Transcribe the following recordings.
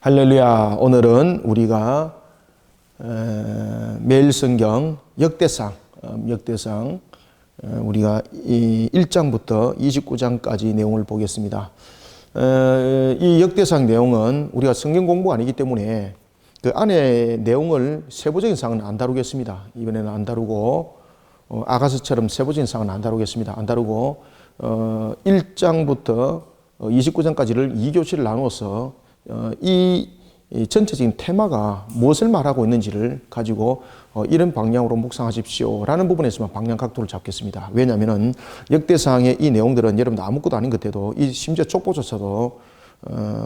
할렐루야. 오늘은 우리가 매일 성경 역대상 우리가 1장부터 29장까지 내용을 보겠습니다. 이 역대상 내용은 우리가 성경 공부가 아니기 때문에 그 안에 내용을 세부적인 사항은 안 다루겠습니다. 이번에는 안 다루고 아가서처럼 세부적인 사항은 안 다루겠습니다. 안 다루고 1장부터 29장까지를 2교시를 나누어서 이 전체적인 테마가 무엇을 말하고 있는지를 가지고 이런 방향으로 묵상하십시오라는 부분에서만 방향 각도를 잡겠습니다. 왜냐하면 역대상의 이 내용들은 여러분들 아무것도 아닌 것 같아도 이 심지어 족보조차도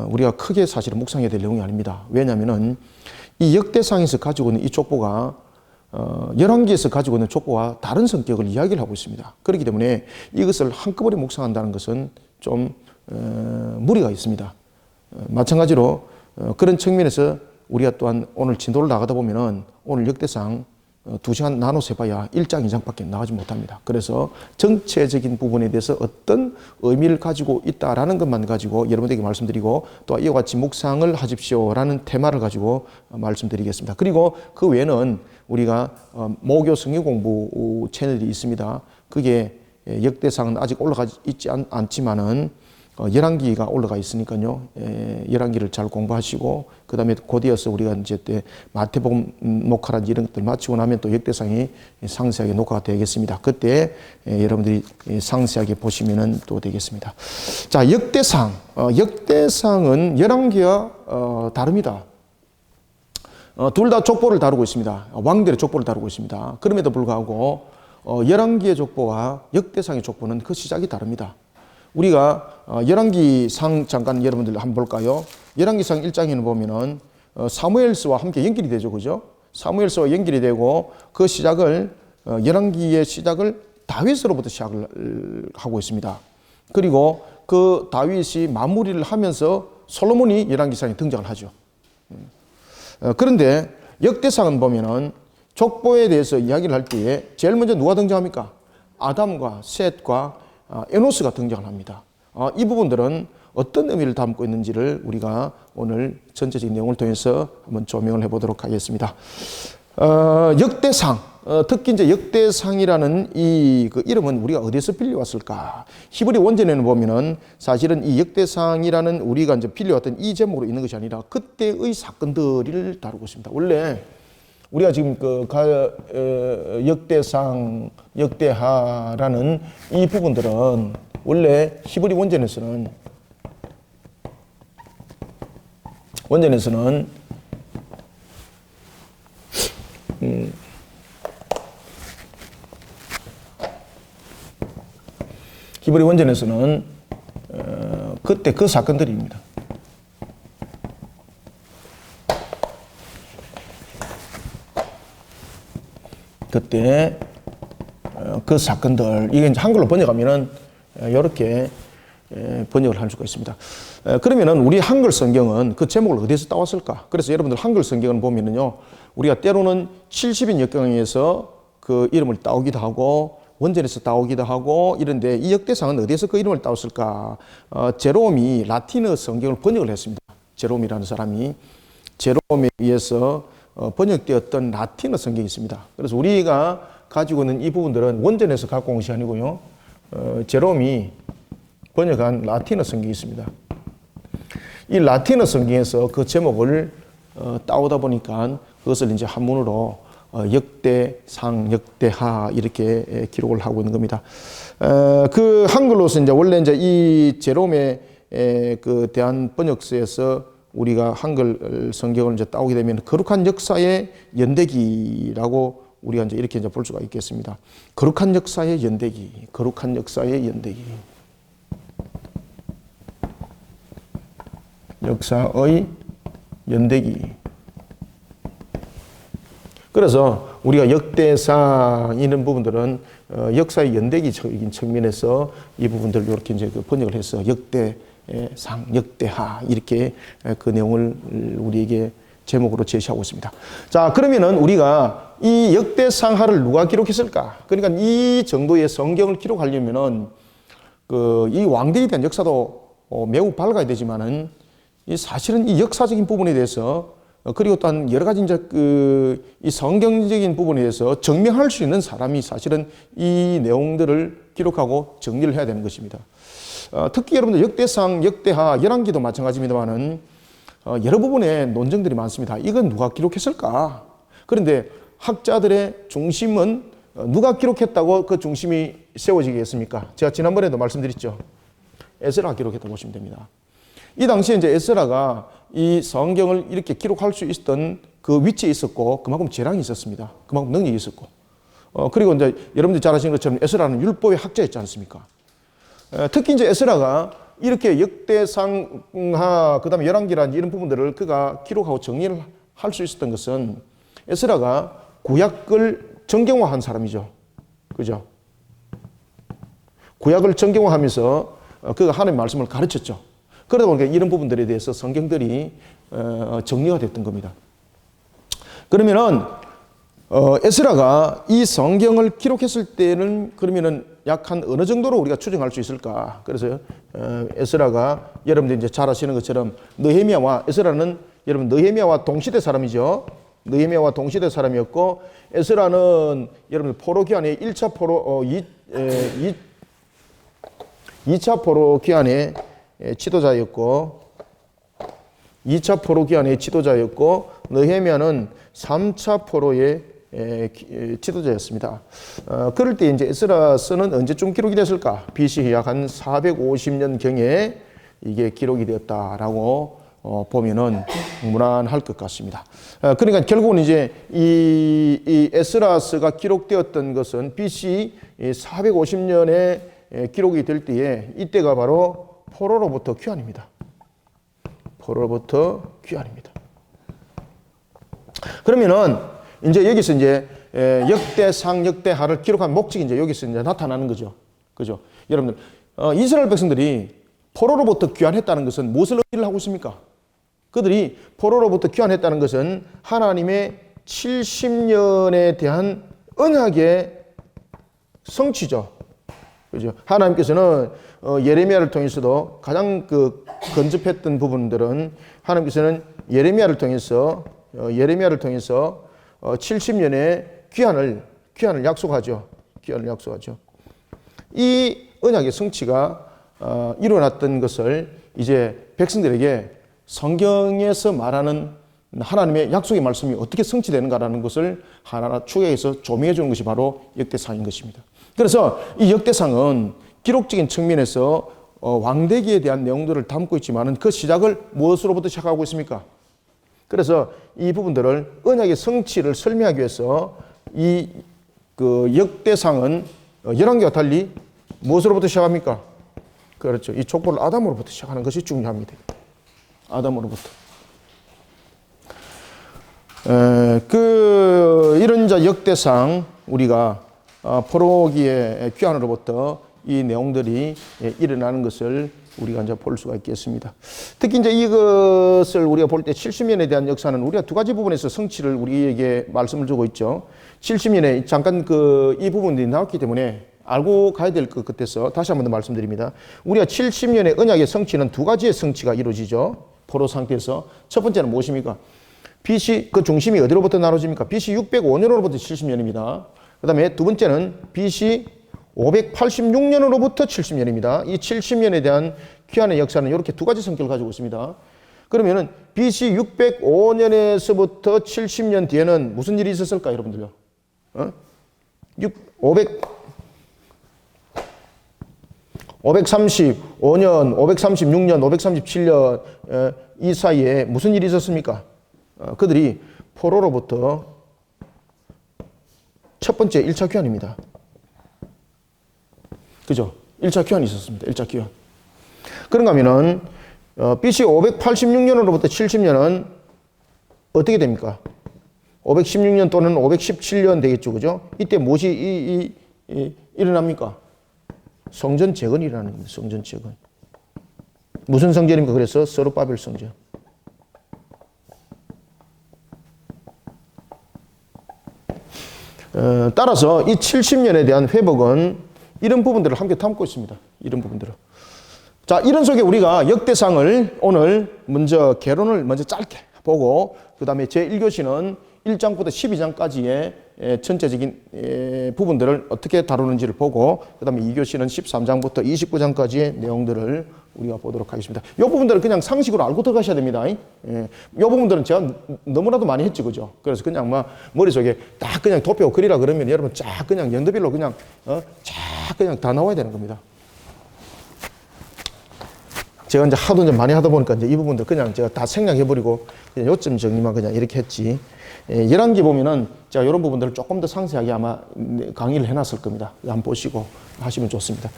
우리가 크게 사실은 묵상해야 될 내용이 아닙니다. 왜냐하면 이 역대상에서 가지고 있는 이 족보가 열왕기에서 가지고 있는 족보와 다른 성격을 이야기를 하고 있습니다. 그렇기 때문에 이것을 한꺼번에 묵상한다는 것은 좀 무리가 있습니다. 마찬가지로 그런 측면에서 우리가 또한 오늘 진도를 나가다 보면은 오늘 역대상 2시간 나눠서 해봐야 1장, 2장밖에 나가지 못합니다. 그래서 정체적인 부분에 대해서 어떤 의미를 가지고 있다라는 것만 가지고 여러분들에게 말씀드리고 또 이와 같이 묵상을 하십시오라는 테마를 가지고 말씀드리겠습니다. 그리고 그 외에는 우리가 모교 성경 공부 채널이 있습니다. 그게 역대상은 아직 올라가 있지 않지만은 열왕기가 올라가 있으니까요. 열왕기를 잘 공부하시고 그 다음에 곧 이어서 우리가 이제 때 마태복음 녹화라든지 이런 것들 마치고 나면 또 역대상이 상세하게 녹화가 되겠습니다. 그때 여러분들이 상세하게 보시면은 또 되겠습니다. 자, 역대상은 열왕기와 다릅니다. 둘 다 족보를 다루고 있습니다. 왕들의 족보를 다루고 있습니다. 그럼에도 불구하고 열왕기의 족보와 역대상의 족보는 그 시작이 다릅니다. 우리가 열왕기상 잠깐 여러분들 한번 볼까요? 열왕기상 1장에는 보면은 사무엘서와 함께 연결이 되죠, 그죠? 사무엘서와 연결이 되고 그 시작을 열왕기의 시작을 다윗으로부터 시작을 하고 있습니다. 그리고 그 다윗이 마무리를 하면서 솔로몬이 열왕기상에 등장을 하죠. 그런데 역대상은 보면은 족보에 대해서 이야기를 할 때에 제일 먼저 누가 등장합니까? 아담과 셋과 에노스가 등장을 합니다. 이 부분들은 어떤 의미를 담고 있는지를 우리가 오늘 전체적인 내용을 통해서 한번 조명을 해보도록 하겠습니다. 역대상, 특히 이제 역대상이라는 그 이름은 우리가 어디서 빌려왔을까? 히브리 원전에는 보면은 사실은 이 역대상이라는 우리가 이제 빌려왔던 이 제목으로 있는 것이 아니라 그때의 사건들을 다루고 있습니다. 원래 우리가 지금 역대상, 역대하라는 이 부분들은 원래 히브리 원전에서는 히브리 원전에서는 그때 그 사건들입니다. 그때 그 사건들, 이게 이제 한글로 번역하면은 이렇게 번역을 할 수가 있습니다. 그러면은 우리 한글 성경은 그 제목을 어디서 따왔을까? 그래서 여러분들 한글 성경을 보면은요, 우리가 때로는 70인 역경에서 그 이름을 따오기도 하고 원전에서 따오기도 하고 이런데 이 역대상은 어디에서 그 이름을 따왔을까? 제롬이 라틴어 성경을 번역을 했습니다. 제롬이라는 사람이 제롬에 의해서 번역되었던 라틴어 성경이 있습니다. 그래서 우리가 가지고 있는 이 부분들은 원전에서 갖고 온 것이 아니고요. 제롬이 번역한 라틴어 성경이 있습니다. 이 라틴어 성경에서 그 제목을 따오다 보니까 그것을 이제 한문으로 역대상, 역대하 이렇게 기록을 하고 있는 겁니다. 그 한글로서 이제 원래 이제 이 제롬의 그 대한 번역서에서 우리가 한글 성경을 이제 따오게 되면 거룩한 역사의 연대기라고 우리가 이제 이렇게 이제 볼 수가 있겠습니다. 거룩한 역사의 연대기, 거룩한 역사의 연대기. 역사의 연대기. 그래서 우리가 역대상 이런 부분들은 역사의 연대기적인 측면에서 이 부분들 이렇게 이제 그 번역을 해서 역대상, 역대하 이렇게 그 내용을 우리에게 제목으로 제시하고 있습니다. 자, 그러면은 우리가 이 역대상하를 누가 기록했을까? 그러니까 이 정도의 성경을 기록하려면은 이 왕들에 대한 역사도 매우 밝아야 되지만은 이 사실은 이 역사적인 부분에 대해서 그리고 또한 여러 가지 이제 이 성경적인 부분에 대해서 증명할 수 있는 사람이 사실은 이 내용들을 기록하고 정리를 해야 되는 것입니다. 특히 여러분들 역대상, 역대하, 열왕기도 마찬가지입니다만은 여러 부분에 논쟁들이 많습니다. 이건 누가 기록했을까? 그런데 학자들의 중심은 누가 기록했다고 그 중심이 세워지겠습니까? 제가 지난번에도 말씀드렸죠. 에스라가 기록했다고 보시면 됩니다. 이 당시에 이제 에스라가 이 성경을 이렇게 기록할 수 있었던 그 위치에 있었고 그만큼 재량이 있었습니다. 그만큼 능력이 있었고 그리고 이제 여러분들이 잘 아시는 것처럼 에스라는 율법의 학자였지 않습니까? 특히 이제 에스라가 이렇게 역대상하 그다음에 열왕기라는 이런 부분들을 그가 기록하고 정리를 할 수 있었던 것은 에스라가 구약을 정경화한 사람이죠. 그죠? 구약을 정경화하면서 그가 하나님의 말씀을 가르쳤죠. 그러다 보니까 이런 부분들에 대해서 성경들이 정리가 됐던 겁니다. 그러면은 에스라가 이 성경을 기록했을 때는 그러면은 약 한 어느 정도로 우리가 추정할 수 있을까? 그래서 에스라가 여러분들 이제 잘 아시는 것처럼 느헤미야와 에스라는 여러분 느헤미야와 동시대 사람이죠. 느헤미야와 동시대 사람이었고 에스라는 여러분 포로 기한의 1차 포로 2차 포로 기한의 지도자였고 2차 포로 기한의 지도자였고 느헤미야는 3차 포로의 지도자였습니다. 그럴 때 이제 에스라서는 언제쯤 기록이 됐을까? BC 약 한 450년경에 이게 기록이 되었다라고 보면은 무난할 것 같습니다. 그러니까 결국은 이제 이 에스라서가 기록되었던 것은 BC 450년에 기록이 될 때에 이때가 바로 포로로부터 귀환입니다. 포로로부터 귀환입니다. 그러면은 이제 여기서 이제 역대상, 역대하를 기록한 목적이 이제 여기서 이제 나타나는 거죠. 그죠? 여러분들, 이스라엘 백성들이 포로로부터 귀환했다는 것은 무엇을 의미를 하고 있습니까? 그들이 포로로부터 귀환했다는 것은 하나님의 70년에 대한 언약의 성취죠. 그죠? 하나님께서는 예레미야를 통해서도 가장 건접했던 부분들은 하나님께서는 예레미야를 통해서 70년의 귀환을 약속하죠. 귀환을 약속하죠. 이 언약의 성취가 일어났던 것을 이제 백성들에게 성경에서 말하는 하나님의 약속의 말씀이 어떻게 성취되는가라는 것을 하나하나 추계해서 조명해 주는 것이 바로 역대상인 것입니다. 그래서 이 역대상은 기록적인 측면에서 왕대기에 대한 내용들을 담고 있지만은 그 시작을 무엇으로부터 시작하고 있습니까? 그래서 이 부분들을 언약의 성취를 설명하기 위해서 이 역대상은 열왕기와 달리 무엇으로부터 시작합니까? 그렇죠. 이 족보를 아담으로부터 시작하는 것이 중요합니다. 아담으로부터. 이런 자 역대상 우리가 포로기의 귀환으로부터 이 내용들이 일어나는 것을 우리가 이제 볼 수가 있겠습니다. 특히 이제 이것을 우리가 볼 때 70년에 대한 역사는 우리가 두 가지 부분에서 성취를 우리에게 말씀을 주고 있죠. 70년에 잠깐 이 부분들이 나왔기 때문에 알고 가야 될 것 같아서 다시 한 번 더 말씀드립니다. 우리가 70년의 언약의 성취는 두 가지의 성취가 이루어지죠. 포로 상태에서 첫 번째는 무엇입니까? BC 그 중심이 어디로부터 나눠집니까? BC 605년으로부터 70년입니다. 그 다음에 두 번째는 BC 586년으로부터 70년입니다. 이 70년에 대한 귀환의 역사는 이렇게 두 가지 성격을 가지고 있습니다. 그러면은 BC 605년에서부터 70년 뒤에는 무슨 일이 있었을까, 여러분들요? 535년, 536년, 537년 이 사이에 무슨 일이 있었습니까? 그들이 포로로부터 첫 번째 1차 귀환입니다. 그죠? 1차 귀환이 있었습니다. 1차 귀환. 그런가 하면은 BC 586년으로부터 70년은 어떻게 됩니까? 516년 또는 517년 되겠죠. 그죠? 이때 무엇이 일어납니까? 성전 재건이 일어나는 겁니다. 성전 재건. 무슨 성전입니까? 그래서 스룹바벨 성전. 따라서 이 70년에 대한 회복은 이런 부분들을 함께 담고 있습니다. 이런 부분들을. 자, 이런 속에 우리가 역대상을 오늘 먼저 개론을 먼저 짧게 보고 그 다음에 제1교시는 1장부터 12장까지의 전체적인 부분들을 어떻게 다루는지를 보고 그 다음에 2교시는 13장부터 29장까지의 내용들을 우리가 보도록 하겠습니다. 이 부분들을 그냥 상식으로 알고 들어가셔야 됩니다. 이 부분들은 제가 너무나도 많이 했지, 그죠? 그래서 그냥 막 머릿속에 딱 그냥 도표 그리라 그러면 여러분 쫙 그냥 연도별로 그냥 쫙 그냥 다 나와야 되는 겁니다. 제가 이제 하도 이제 많이 하다 보니까 이제 이 부분들 그냥 제가 다 생략해버리고 그냥 요점 정리만 그냥 이렇게 했지. 11기 보면은 제가 이런 부분들을 조금 더 상세하게 아마 강의를 해놨을 겁니다. 한번 보시고 하시면 좋습니다.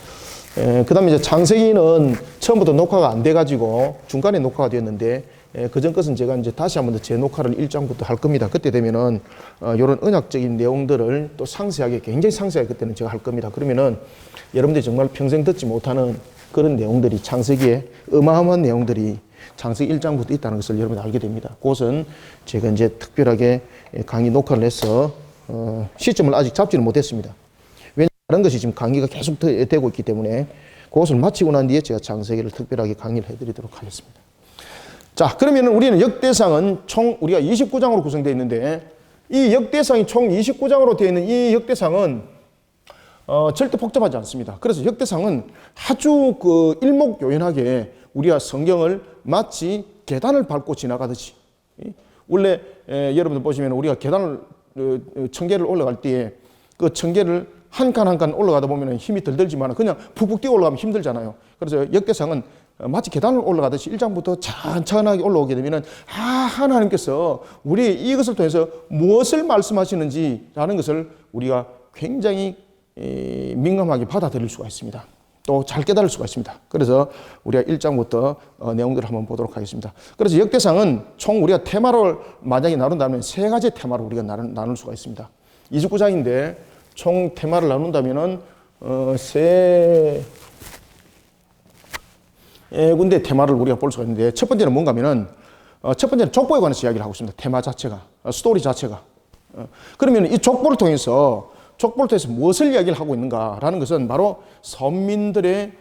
그 다음에 이제 창세기는 처음부터 녹화가 안 돼가지고 중간에 녹화가 되었는데 그전 것은 제가 이제 다시 한번 재녹화를 1장부터 할 겁니다. 그때 되면은 이런 언약적인 내용들을 또 상세하게 굉장히 상세하게 그때는 제가 할 겁니다. 그러면은 여러분들이 정말 평생 듣지 못하는 그런 내용들이 창세기에 어마어마한 내용들이 창세기 1장부터 있다는 것을 여러분이 알게 됩니다. 그것은 제가 이제 특별하게 강의 녹화를 해서 시점을 아직 잡지는 못했습니다. 왜냐하면 다른 것이 지금 강의가 계속 되고 있기 때문에 그것을 마치고 난 뒤에 제가 창세기를 특별하게 강의를 해드리도록 하겠습니다. 자, 그러면 우리는 역대상은 총 우리가 29장으로 구성되어 있는데 이 역대상이 총 29장으로 되어 있는 이 역대상은 절대 복잡하지 않습니다. 그래서 역대상은 아주 일목요연하게 우리가 성경을 마치 계단을 밟고 지나가듯이 원래 여러분들 보시면 우리가 계단을 1000개를 올라갈 때에 그 1000개를 한 칸 한 칸 올라가다 보면 힘이 덜 들지만 그냥 푹푹 뛰어 올라가면 힘들잖아요. 그래서 역대상은 마치 계단을 올라가듯이 1장부터 천천하게 올라오게 되면은 하나님께서 우리 이것을 통해서 무엇을 말씀하시는지라는 것을 우리가 굉장히 민감하게 받아들일 수가 있습니다. 또 잘 깨달을 수가 있습니다. 그래서 우리가 1장부터 내용들을 한번 보도록 하겠습니다. 그래서 역대상은 총 우리가 테마를 만약에 나눈다면 세 가지 테마로 우리가 나눌 수가 있습니다. 29장인데 총 테마를 나눈다면은 세 군데 테마를 우리가 볼 수가 있는데 첫 번째는 뭔가 하면은 첫 번째는 족보에 관해서 이야기를 하고 있습니다. 테마 자체가, 스토리 자체가. 그러면 이 족보를 통해서 무엇을 이야기를 하고 있는가라는 것은 바로 선민들의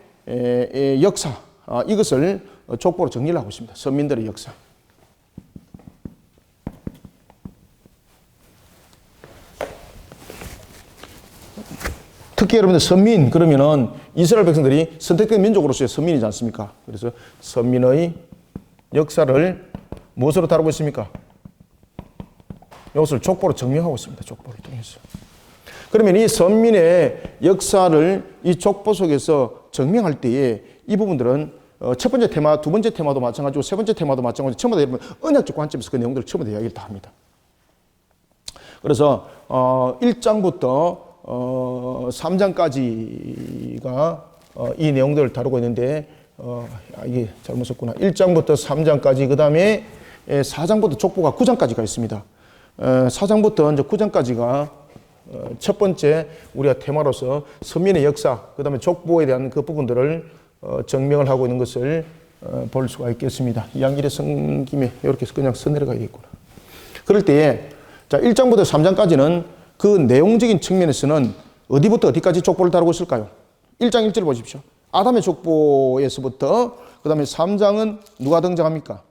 역사, 이것을 족보로 정리를 하고 있습니다. 선민들의 역사. 특히 여러분들 선민 그러면은 이스라엘 백성들이 선택된 민족으로서의 선민이지 않습니까? 그래서 선민의 역사를 무엇으로 다루고 있습니까? 이것을 족보로 증명하고 있습니다. 족보를 통해서. 그러면 이 선민의 역사를 이 족보 속에서 증명할 때에 이 부분들은 첫 번째 테마, 두 번째 테마도 마찬가지고 세 번째 테마도 마찬가지고 처음에 여러분 언약적 관점에서 그 내용들을 처음에 이야기를 다 합니다. 그래서 1장부터 3장까지가 이 내용들을 다루고 있는데 이게 잘못 썼구나. 1장부터 3장까지 그 다음에 4장부터 족보가 9장까지가 있습니다. 4장부터 이제 9장까지가 첫 번째 우리가 테마로서 선민의 역사, 그 다음에 족보에 대한 그 부분들을 증명을 하고 있는 것을 볼 수가 있겠습니다. 양길에 쓴 김에 이렇게 그냥 써내려가야겠구나. 그럴 때에 자 1장부터 3장까지는 그 내용적인 측면에서는 어디부터 어디까지 족보를 다루고 있을까요? 1장 1절 보십시오. 아담의 족보에서부터 그 다음에 3장은 누가 등장합니까?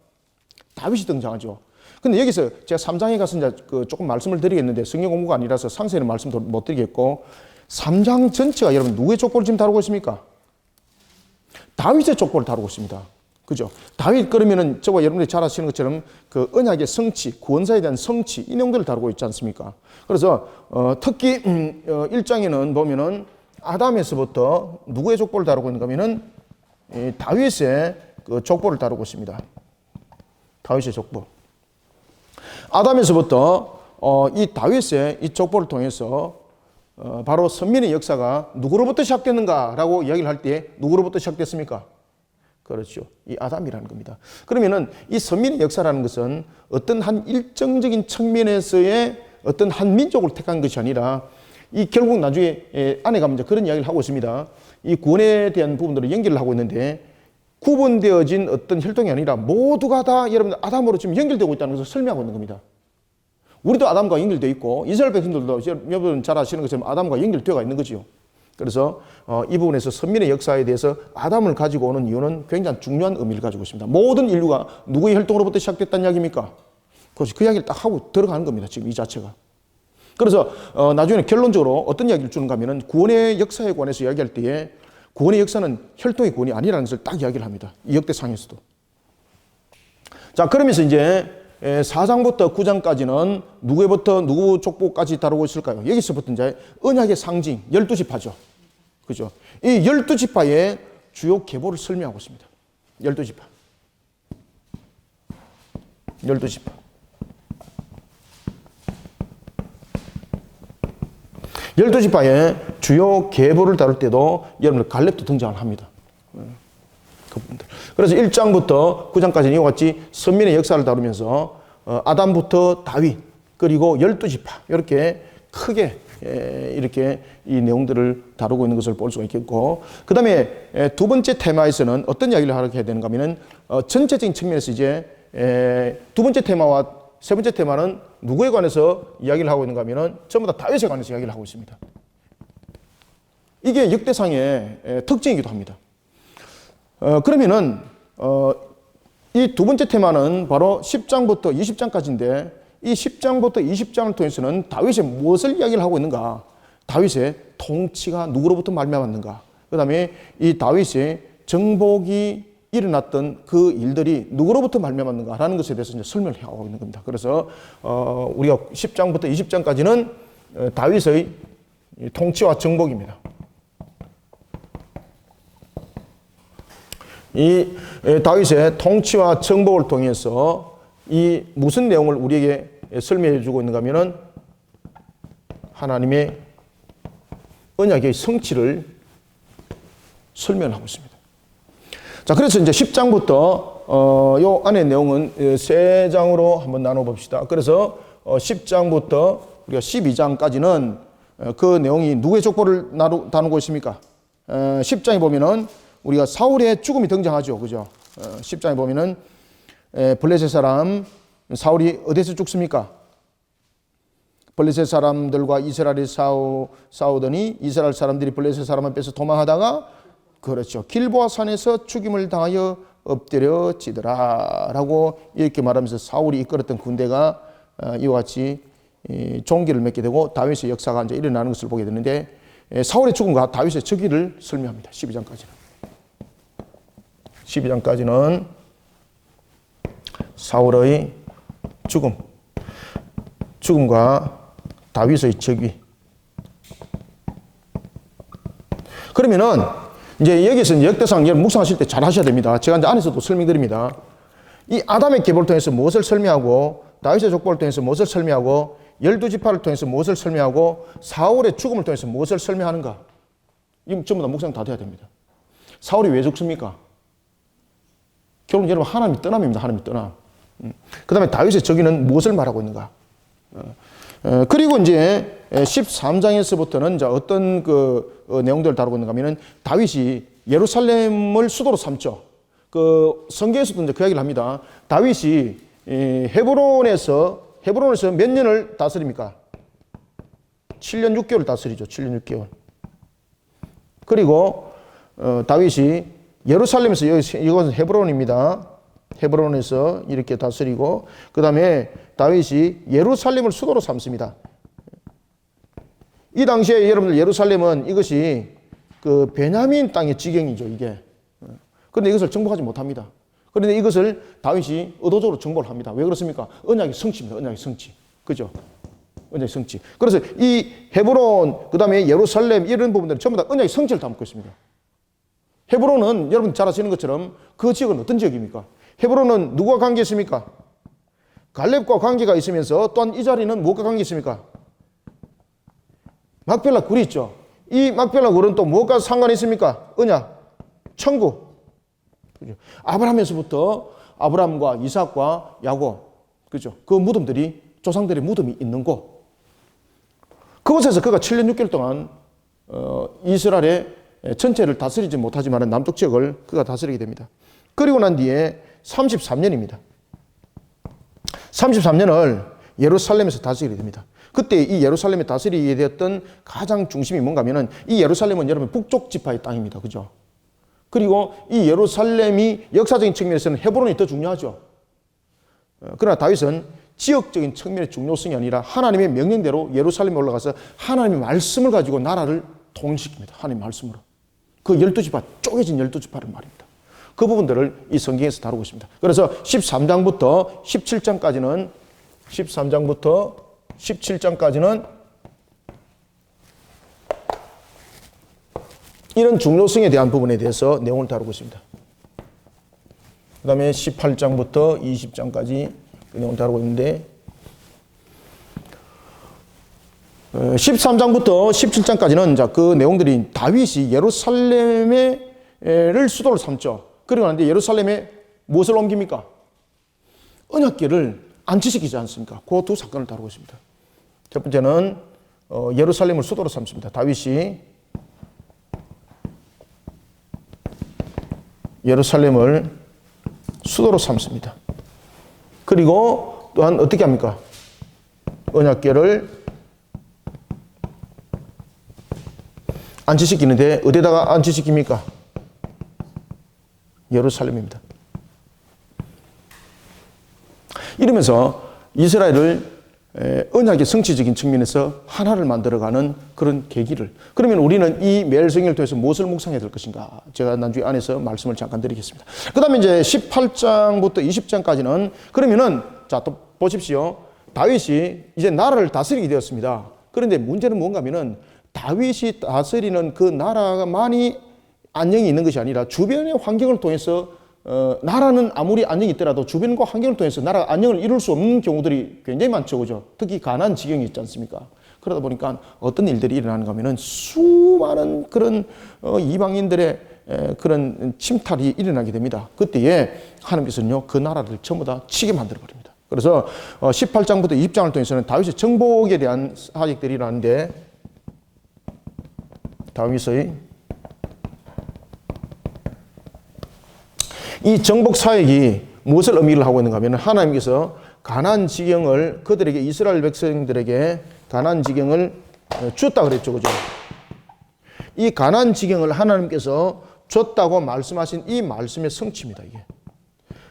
다윗이 등장하죠. 근데 여기서 제가 3장에 가서 이제 조금 말씀을 드리겠는데 성경 공부가 아니라서 상세는 말씀도 못 드리겠고 3장 전체가 여러분 누구의 족보를 지금 다루고 있습니까? 다윗의 족보를 다루고 있습니다. 그죠? 다윗 그러면은 저와 여러분들이 잘 아시는 것처럼 그 언약의 성취, 구원사에 대한 성취 이 내용들을 다루고 있지 않습니까? 그래서 특히 1장에는 보면은 아담에서부터 누구의 족보를 다루고 있는가 하면은 다윗의 그 족보를 다루고 있습니다. 다윗의 족보. 아담에서부터 이 다윗의 이 족보를 통해서 바로 선민의 역사가 누구로부터 시작됐는가라고 이야기를 할 때 누구로부터 시작됐습니까? 그렇죠. 이 아담이라는 겁니다. 그러면은 이 선민의 역사라는 것은 어떤 한 일정적인 측면에서의 어떤 한 민족을 택한 것이 아니라 이 결국 나중에 안에 가면 그런 이야기를 하고 있습니다. 이 구원에 대한 부분들을 연결을 하고 있는데 구분되어진 어떤 혈통이 아니라 모두가 다 여러분들 아담으로 지금 연결되고 있다는 것을 설명하고 있는 겁니다. 우리도 아담과 연결되어 있고 이스라엘 백성들도 여러분 잘 아시는 것처럼 아담과 연결되어 있는 거죠. 그래서 이 부분에서 선민의 역사에 대해서 아담을 가지고 오는 이유는 굉장히 중요한 의미를 가지고 있습니다. 모든 인류가 누구의 혈통으로부터 시작됐다는 이야기입니까? 그것이 그 이야기를 딱 하고 들어가는 겁니다. 지금 이 자체가. 그래서 나중에 결론적으로 어떤 이야기를 주는가 하면은 구원의 역사에 관해서 이야기할 때에 구원의 역사는 혈통의 구원이 아니라는 것을 딱 이야기를 합니다. 이 역대상에서도. 자, 그러면서 이제 4장부터 9장까지는 누구부터 누구 족보까지 다루고 있을까요? 여기서부터 이제 언약의 상징 12지파죠. 그죠? 이 12지파의 주요 계보를 설명하고 있습니다. 12지파. 12지파. 12지파의 주요 계보를 다룰 때도 여러분들 갈렙도 등장을 합니다. 그분들. 그래서 1장부터 9장까지는 이와 같이 선민의 역사를 다루면서 아담부터 다윗 그리고 12지파 이렇게 크게 이렇게 이 내용들을 다루고 있는 것을 볼 수가 있겠고, 그 다음에 두 번째 테마에서는 어떤 이야기를 하게 해야 되는가 하면은 전체적인 측면에서 이제 두 번째 테마와 세 번째 테마는 누구에 관해서 이야기를 하고 있는가 하면은 전부 다 다윗에 관해서 이야기를 하고 있습니다. 이게 역대상의 특징이기도 합니다. 그러면은 이 두 번째 테마는 바로 10장부터 20장까지인데 이 10장부터 20장을 통해서는 다윗의 무엇을 이야기를 하고 있는가? 다윗의 통치가 누구로부터 말미암았는가? 그 다음에 이 다윗의 정복이 일어났던 그 일들이 누구로부터 말미암았는가라는 것에 대해서 이제 설명을 하고 있는 겁니다. 그래서 우리가 10장부터 20장까지는 다윗의 통치와 정복입니다. 이 다윗의 통치와 정복을 통해서 이 무슨 내용을 우리에게 설명해 주고 있는가 하면은 하나님의 언약의 성취를 설명하고 있습니다. 자, 그래서 이제 10장부터 요 안의 내용은 3장으로 한번 나눠 봅시다. 그래서 10장부터 우리가 12장까지는 그 내용이 누구의 족보를 다루고 있습니까? 10장에 보면은 우리가 사울의 죽음이 등장하죠. 그죠? 10장에 보면은 블레셋 사람 사울이 어디서 죽습니까? 블레셋 사람들과 이스라엘이 싸우더니 이스라엘 사람들이 블레셋 사람 앞에서 도망하다가 그렇죠. 길보아 산에서 죽임을 당하여 엎드려지더라 라고 이렇게 말하면서 사울이 이끌었던 군대가 이와 같이 종기를 맺게 되고 다윗의 역사가 이제 일어나는 것을 보게 되는데, 사울의 죽음과 다윗의 즉위를 설명합니다. 12장까지는 사울의 죽음과 다윗의 즉위. 그러면은 이제 여기서 역대상 여러분 묵상하실 때 잘 하셔야 됩니다. 제가 이제 안에서도 설명드립니다. 이 아담의 계보를 통해서 무엇을 설명하고, 다윗의 족보를 통해서 무엇을 설명하고, 12지파를 통해서 무엇을 설명하고, 사울의 죽음을 통해서 무엇을 설명하는가? 이건 전부 다 묵상 다 돼야 됩니다. 사울이 왜 죽습니까? 결국 여러분 하나님이 떠남입니다. 하나님이 떠남. 그 다음에 다윗의 즉위는 무엇을 말하고 있는가? 그리고 이제 13장에서부터는 이제 어떤 그 내용들을 다루고 있는가 하면은 다윗이 예루살렘을 수도로 삼죠. 그 성경에서도 이제 그 이야기를 합니다. 다윗이 헤브론에서 몇 년을 다스립니까? 7년 6개월 다스리죠. 7년 6개월. 그리고 다윗이 예루살렘에서 이것은 헤브론입니다. 헤브론에서 이렇게 다스리고, 그 다음에 다윗이 예루살렘을 수도로 삼습니다. 이 당시에 여러분들 예루살렘은 이것이 그 베냐민 땅의 지경이죠, 이게. 그런데 이것을 정복하지 못합니다. 그런데 이것을 다윗이 의도적으로 정복을 합니다. 왜 그렇습니까? 언약의 성취입니다. 언약의 성취. 그죠? 언약의 성취. 그래서 이 헤브론, 그 다음에 예루살렘 이런 부분들은 전부 다 언약의 성취를 담고 있습니다. 헤브론은 여러분 잘 아시는 것처럼 그 지역은 어떤 지역입니까? 헤브론은 누구와 관계 있습니까? 갈렙과 관계가 있으면서 또한 이 자리는 무엇과 관계 있습니까? 막벨라 굴이 있죠. 이 막벨라 굴은 또 무엇과 상관이 있습니까? 언약, 천국. 그죠? 아브라함에서부터 아브라함과 이삭과 야곱, 그죠? 그 무덤들이, 조상들의 무덤이 있는 곳. 그곳에서 그가 7년 6개월 동안 이스라엘의 전체를 다스리지 못하지만 남쪽 지역을 그가 다스리게 됩니다. 그리고 난 뒤에 33년입니다. 33년을 예루살렘에서 다스리게 됩니다. 그때 이 예루살렘에 다스리게 되었던 가장 중심이 뭔가 하면은 이 예루살렘은 여러분 북쪽 지파의 땅입니다. 그죠? 그리고 이 예루살렘이 역사적인 측면에서는 헤브론이 더 중요하죠. 그러나 다윗은 지역적인 측면의 중요성이 아니라 하나님의 명령대로 예루살렘에 올라가서 하나님의 말씀을 가지고 나라를 통일시킵니다. 하나님의 말씀으로. 그 12지파, 쪼개진 12지파를 말입니다. 그 부분들을 이 성경에서 다루고 있습니다. 그래서 13장부터 17장까지는 이런 중요성에 대한 부분에 대해서 내용을 다루고 있습니다. 그 다음에 18장부터 20장까지 그 내용을 다루고 있는데 13장부터 17장까지는 자, 그 내용들이 다윗이 예루살렘을 수도를 삼죠. 그리고 나는데 예루살렘에 무엇을 옮깁니까? 언약궤를 안치시키지 않습니까? 그 두 사건을 다루고 있습니다. 첫 번째는 예루살렘을 수도로 삼습니다. 다윗이 예루살렘을 수도로 삼습니다. 그리고 또한 어떻게 합니까? 언약궤를 안치시키는데 어디다가 안치시킵니까? 예루살렘입니다. 이러면서 이스라엘을 언약의 성취적인 측면에서 하나를 만들어가는 그런 계기를. 그러면 우리는 이 매일성경을 통해서 무엇을 묵상해야 될 것인가? 제가 나중에 안에서 말씀을 잠깐 드리겠습니다. 그 다음에 이제 18장부터 20장까지는 그러면은 자, 또 보십시오. 다윗이 이제 나라를 다스리게 되었습니다. 그런데 문제는 뭔가 하면은 다윗이 다스리는 그 나라만이 안녕이 있는 것이 아니라 주변의 환경을 통해서 나라는 아무리 안녕이 있더라도 주변과 환경을 통해서 나라가 안녕을 이룰 수 없는 경우들이 굉장히 많죠. 그죠? 특히 가나안 지경이 있지 않습니까? 그러다 보니까 어떤 일들이 일어나는가 하면은 수많은 그런 이방인들의 그런 침탈이 일어나게 됩니다. 그때에 하나님께서는요, 그 나라를 전부 다 치게 만들어 버립니다. 그래서 18장부터 20장을 통해서는 다윗의 정복에 대한 사역들이 일어나는데 다윗의 이 정복 사역이 무엇을 의미를 하고 있는가 하면 하나님께서 가나안 지경을 그들에게 이스라엘 백성들에게 가나안 지경을 줬다 그랬죠. 그죠? 이 가나안 지경을 하나님께서 줬다고 말씀하신 이 말씀의 성취입니다, 이게.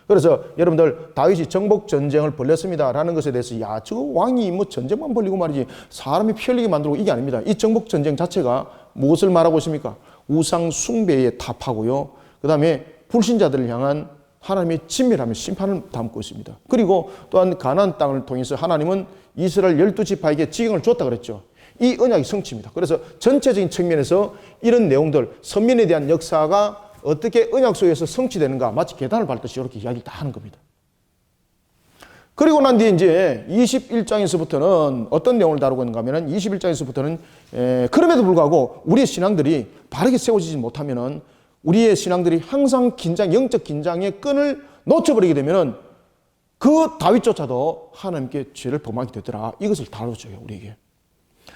그래서 여러분들 다윗이 정복 전쟁을 벌였습니다라는 것에 대해서 야, 저 왕이 뭐 전쟁만 벌리고 말이지 사람이 피 흘리게 만들고 이게 아닙니다. 이 정복 전쟁 자체가 무엇을 말하고 있습니까? 우상 숭배의 타파고요. 그다음에 불신자들을 향한 하나님의 진멸하며 심판을 담고 있습니다. 그리고 또한 가나안 땅을 통해서 하나님은 이스라엘 12지파에게 지경을 줬다 그랬죠. 이 언약이 성취입니다. 그래서 전체적인 측면에서 이런 내용들, 선민에 대한 역사가 어떻게 언약 속에서 성취되는가 마치 계단을 밟듯이 이렇게 이야기를 다 하는 겁니다. 그리고 난 뒤에 이제 21장에서부터는 어떤 내용을 다루고 있는가 하면 21장에서부터는 그럼에도 불구하고 우리의 신앙들이 바르게 세워지지 못하면은 우리의 신앙들이 항상 영적 긴장의 끈을 놓쳐버리게 되면은 그 다윗조차도 하나님께 죄를 범하게 되더라. 이것을 다뤄줘요, 우리에게.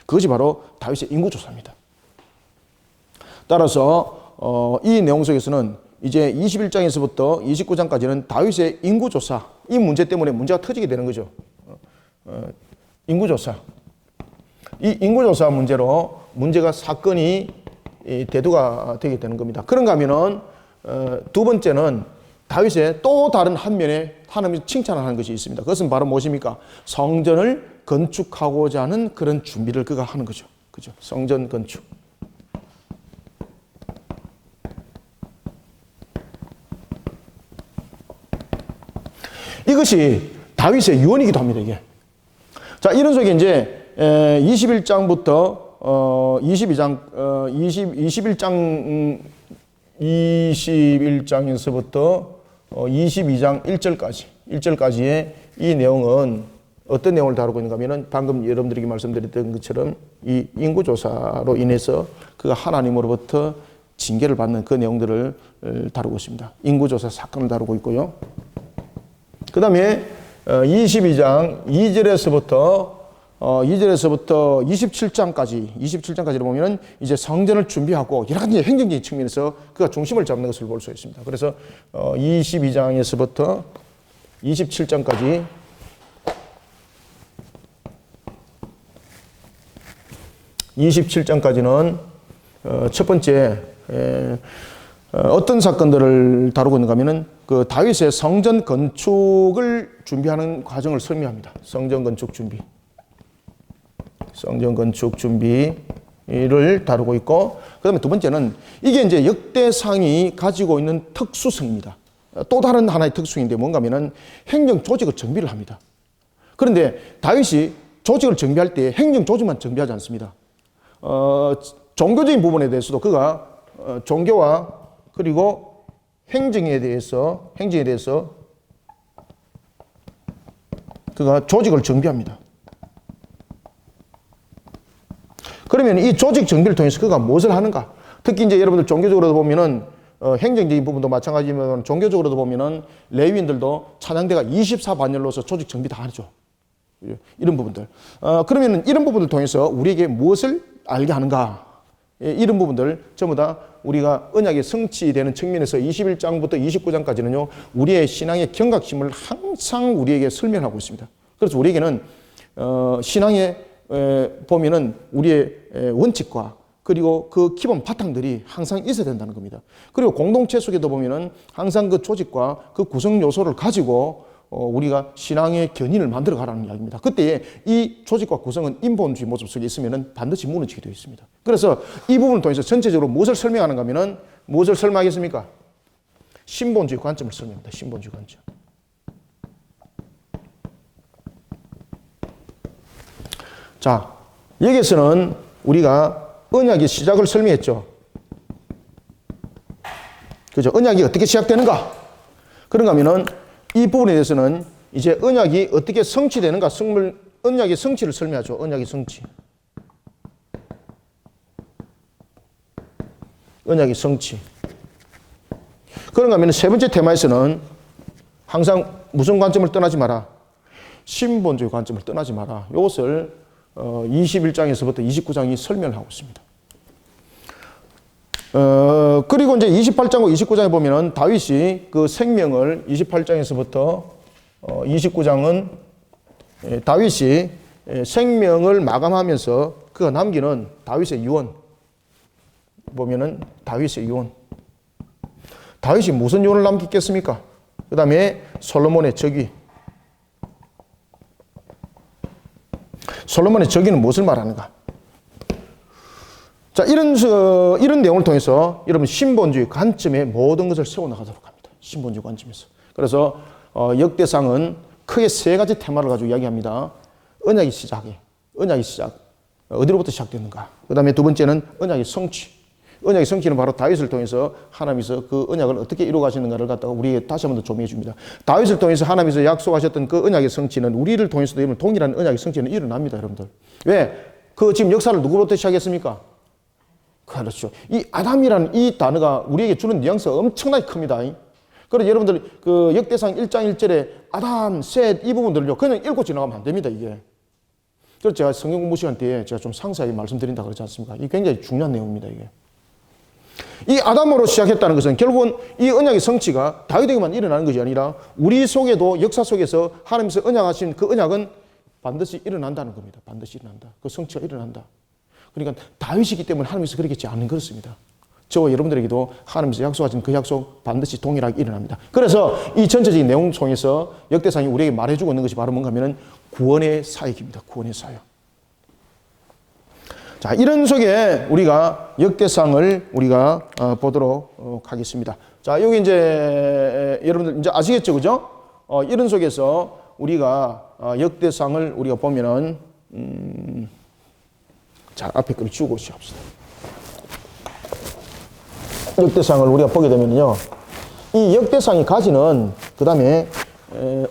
그것이 바로 다윗의 인구조사입니다. 따라서 이 내용 속에서는 이제 21장에서부터 29장까지는 다윗의 인구조사, 이 문제 때문에 문제가 터지게 되는 거죠. 인구조사. 이 인구조사 문제가 사건이 대두가 되게 되는 겁니다. 그런가 하면은 두 번째는 다윗의 또 다른 한 면에 하나님이 칭찬하는 것이 있습니다. 그것은 바로 무엇입니까? 성전을 건축하고자 하는 그런 준비를 그가 하는 거죠. 그죠? 성전 건축. 이것이 다윗의 유언이기도 합니다, 이게. 자, 이런 속에 이제 21장부터 21장에서부터 22장 1절까지의 이 내용은 어떤 내용을 다루고 있는가 하면 방금 여러분들에게 말씀드렸던 것처럼 이 인구조사로 인해서 그가 하나님으로부터 징계를 받는 그 내용들을 다루고 있습니다. 인구조사 사건을 다루고 있고요. 그 다음에 22장 2절에서부터 27장까지를 보면은 이제 성전을 준비하고 여러 가지 행정적인 측면에서 그가 중심을 잡는 것을 볼 수 있습니다. 그래서 22장에서부터 27장까지 27장까지는 첫 번째 어떤 사건들을 다루고 있는가 하면은 그 다윗의 성전 건축을 준비하는 과정을 설명합니다. 성전 건축 준비. 성전 건축 준비를 다루고 있고, 그 다음에 두 번째는 이게 이제 역대상이 가지고 있는 특수성입니다. 또 다른 하나의 특수인데 뭔가 하면은 행정 조직을 정비를 합니다. 그런데 다윗이 조직을 정비할 때 행정 조직만 정비하지 않습니다. 종교적인 부분에 대해서도 그가 종교와 그리고 행정에 대해서 그가 조직을 정비합니다. 그러면 이 조직 정비를 통해서 그가 무엇을 하는가? 특히 이제 여러분들 종교적으로도 보면은 행정적인 부분도 마찬가지지만 종교적으로도 보면은 레위인들도 찬양대가 24반열로서 조직 정비 다 하죠. 이런 부분들. 그러면은 이런 부분을 통해서 우리에게 무엇을 알게 하는가? 이런 부분들 전부 다 우리가 언약의 성취되는 측면에서 21장부터 29장까지는요, 우리의 신앙의 경각심을 항상 우리에게 설명하고 있습니다. 그래서 우리에게는, 신앙에 보면은 우리의 원칙과 그리고 그 기본 바탕들이 항상 있어야 된다는 겁니다. 그리고 공동체 속에도 보면은 항상 그 조직과 그 구성 요소를 가지고 우리가 신앙의 견인을 만들어 가라는 이야기입니다. 그때 이 조직과 구성은 인본주의 모습 속에 있으면은 반드시 무너지게 되어 있습니다. 그래서 이 부분을 통해서 전체적으로 무엇을 설명하는가 하면은 무엇을 설명하겠습니까? 신본주의 관점을 설명합니다. 신본주의 관점. 자, 여기에서는 우리가 언약의 시작을 설명했죠. 그죠? 언약이 어떻게 시작되는가? 그런가 하면은 이 부분에 대해서는 이제 언약이 어떻게 성취되는가, 언약의 성취를 설명하죠. 언약의 성취. 언약의 성취. 그런가 하면 세 번째 테마에서는 항상 무슨 관점을 떠나지 마라? 신본주의 관점을 떠나지 마라. 이것을 21장에서부터 29장이 설명을 하고 있습니다. 그리고 이제 28장과 29장에 보면은 다윗이 그 생명을 28장에서부터 29장은 다윗이 생명을 마감하면서 그가 남기는 다윗의 유언 보면은 다윗의 유언. 다윗이 무슨 유언을 남겼겠습니까? 그 다음에 솔로몬의 즉위. 솔로몬의 즉위는 무엇을 말하는가? 자, 이런 내용을 통해서 여러분 신본주의 관점에 모든 것을 세워나가도록 합니다. 신본주의 관점에서. 그래서 역대상은 크게 세 가지 테마를 가지고 이야기합니다. 언약의 시작. 어디로부터 시작됐는가? 그 다음에 두 번째는 언약의 성취. 언약의 성취는 바로 다윗을 통해서 하나님께서 그 언약을 어떻게 이루어 가시는가를 갖다가 우리에게 다시 한 번 더 조명해 줍니다. 다윗을 통해서 하나님께서 약속하셨던 그 언약의 성취는 우리를 통해서도 여러분 동일한 언약의 성취는 일어납니다, 여러분들. 왜? 그 지금 역사를 누구로부터 시작했습니까? 그렇죠. 이 아담이라는 이 단어가 우리에게 주는 뉘앙스가 엄청나게 큽니다. 그래서 여러분들 그 역대상 1장 1절에 아담, 셋 이 부분들을요 그냥 읽고 지나가면 안 됩니다, 이게. 그래서 제가 성경 공부 시간 때에 제가 좀 상세하게 말씀드린다 그러지 않습니까? 이게 굉장히 중요한 내용입니다, 이게. 이 아담으로 시작했다는 것은 결국은 이 언약의 성취가 다윗에게만 일어나는 것이 아니라 우리 속에도 역사 속에서 하나님께서 언약하신 그 언약은 반드시 일어난다는 겁니다. 반드시 일어난다. 그 성취가 일어난다. 그러니까 다윗이기 때문에 하나님께서 그렇겠지 않은 그렇습니다. 저와 여러분들에게도 하나님께서 약속하신 그 약속 반드시 동일하게 일어납니다. 그래서 이 전체적인 내용 속에서 역대상이 우리에게 말해주고 있는 것이 바로 뭔가 하면 구원의 사역입니다. 구원의 사역. 자, 이런 속에 우리가 역대상을 우리가 보도록 하겠습니다. 자, 여기 이제 여러분들 이제 아시겠죠, 그죠? 이런 속에서 우리가 역대상을 우리가 보면은 자, 앞에 걸 주고 시합시다. 역대상을 우리가 보게 되면요, 이 역대상이 가지는 그 다음에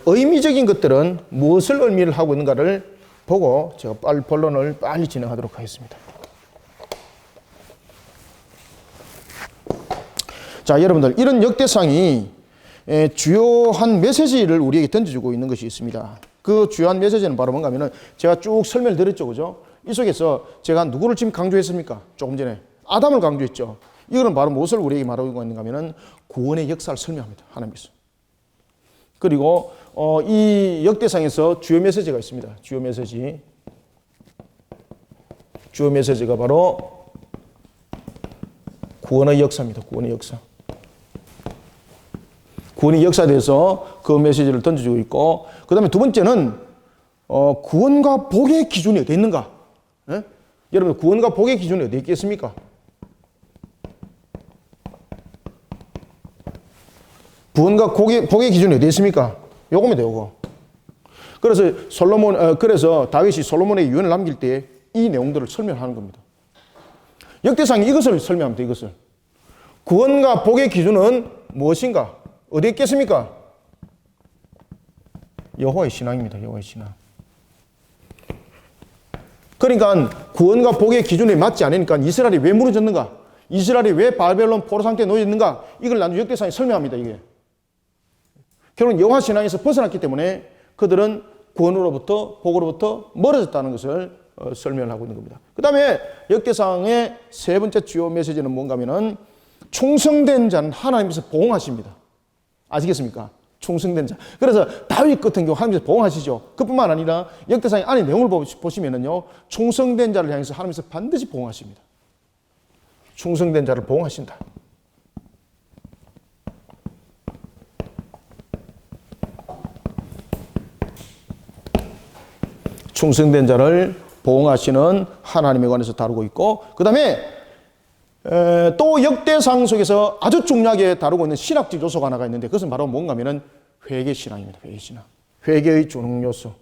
의미적인 것들은 무엇을 의미를 하고 있는가를 보고 제가 본론을 빨리 진행하도록 하겠습니다. 자, 여러분들 이런 역대상이 주요한 메시지를 우리에게 던져주고 있는 것이 있습니다. 그 주요한 메시지는 바로 뭔가 하면은 제가 쭉 설명을 드렸죠, 그죠? 이 속에서 제가 누구를 지금 강조했습니까? 조금 전에 아담을 강조했죠. 이거는 바로 무엇을 우리에게 말하고 있는가 하면은 구원의 역사를 설명합니다, 하나님께서. 그리고 이 역대상에서 주요 메시지가 있습니다. 주요 메시지. 주요 메시지가 바로 구원의 역사입니다. 구원의 역사. 구원의 역사에 대해서 그 메시지를 던져주고 있고, 그 다음에 두 번째는 구원과 복의 기준이 어디 있는가? 예? 여러분, 구원과 복의 기준이 어디 있겠습니까? 구원과 복의 기준이 어디 있습니까? 요겁니다, 요거. 그래서 다윗이 솔로몬에게 유언을 남길 때 이 내용들을 설명하는 겁니다. 역대상이 이것을 설명합니다, 이것을. 구원과 복의 기준은 무엇인가? 어디에 있겠습니까? 여호와의 신앙입니다, 여호와의 신앙. 그러니까 구원과 복의 기준에 맞지 않으니까 이스라엘이 왜 무너졌는가? 이스라엘이 왜 바벨론 포로 상태에 놓여 있는가? 이걸 나중에 역대상이 설명합니다, 이게. 결국 여호와 신앙에서 벗어났기 때문에 그들은 구원으로부터 복으로부터 멀어졌다는 것을 설명을 하고 있는 겁니다. 그 다음에 역대상의 세 번째 주요 메시지는 뭔가 하면은 충성된 자는 하나님께서 보응하십니다. 아시겠습니까? 충성된 자. 그래서 다윗 같은 경우 하나님께서 보응하시죠. 그뿐만 아니라 역대상의 안에 내용을 보시면은요, 충성된 자를 향해서 하나님께서 반드시 보응하십니다. 충성된 자를 보응하신다. 충성된 자를 보응하시는 하나님에 관해서 다루고 있고, 그 다음에 또 역대상 속에서 아주 중요하게 다루고 있는 신학적 요소가 하나가 있는데, 그것은 바로 뭔가 하면은 회개신앙입니다. 회개신앙. 회개의 주능 요소.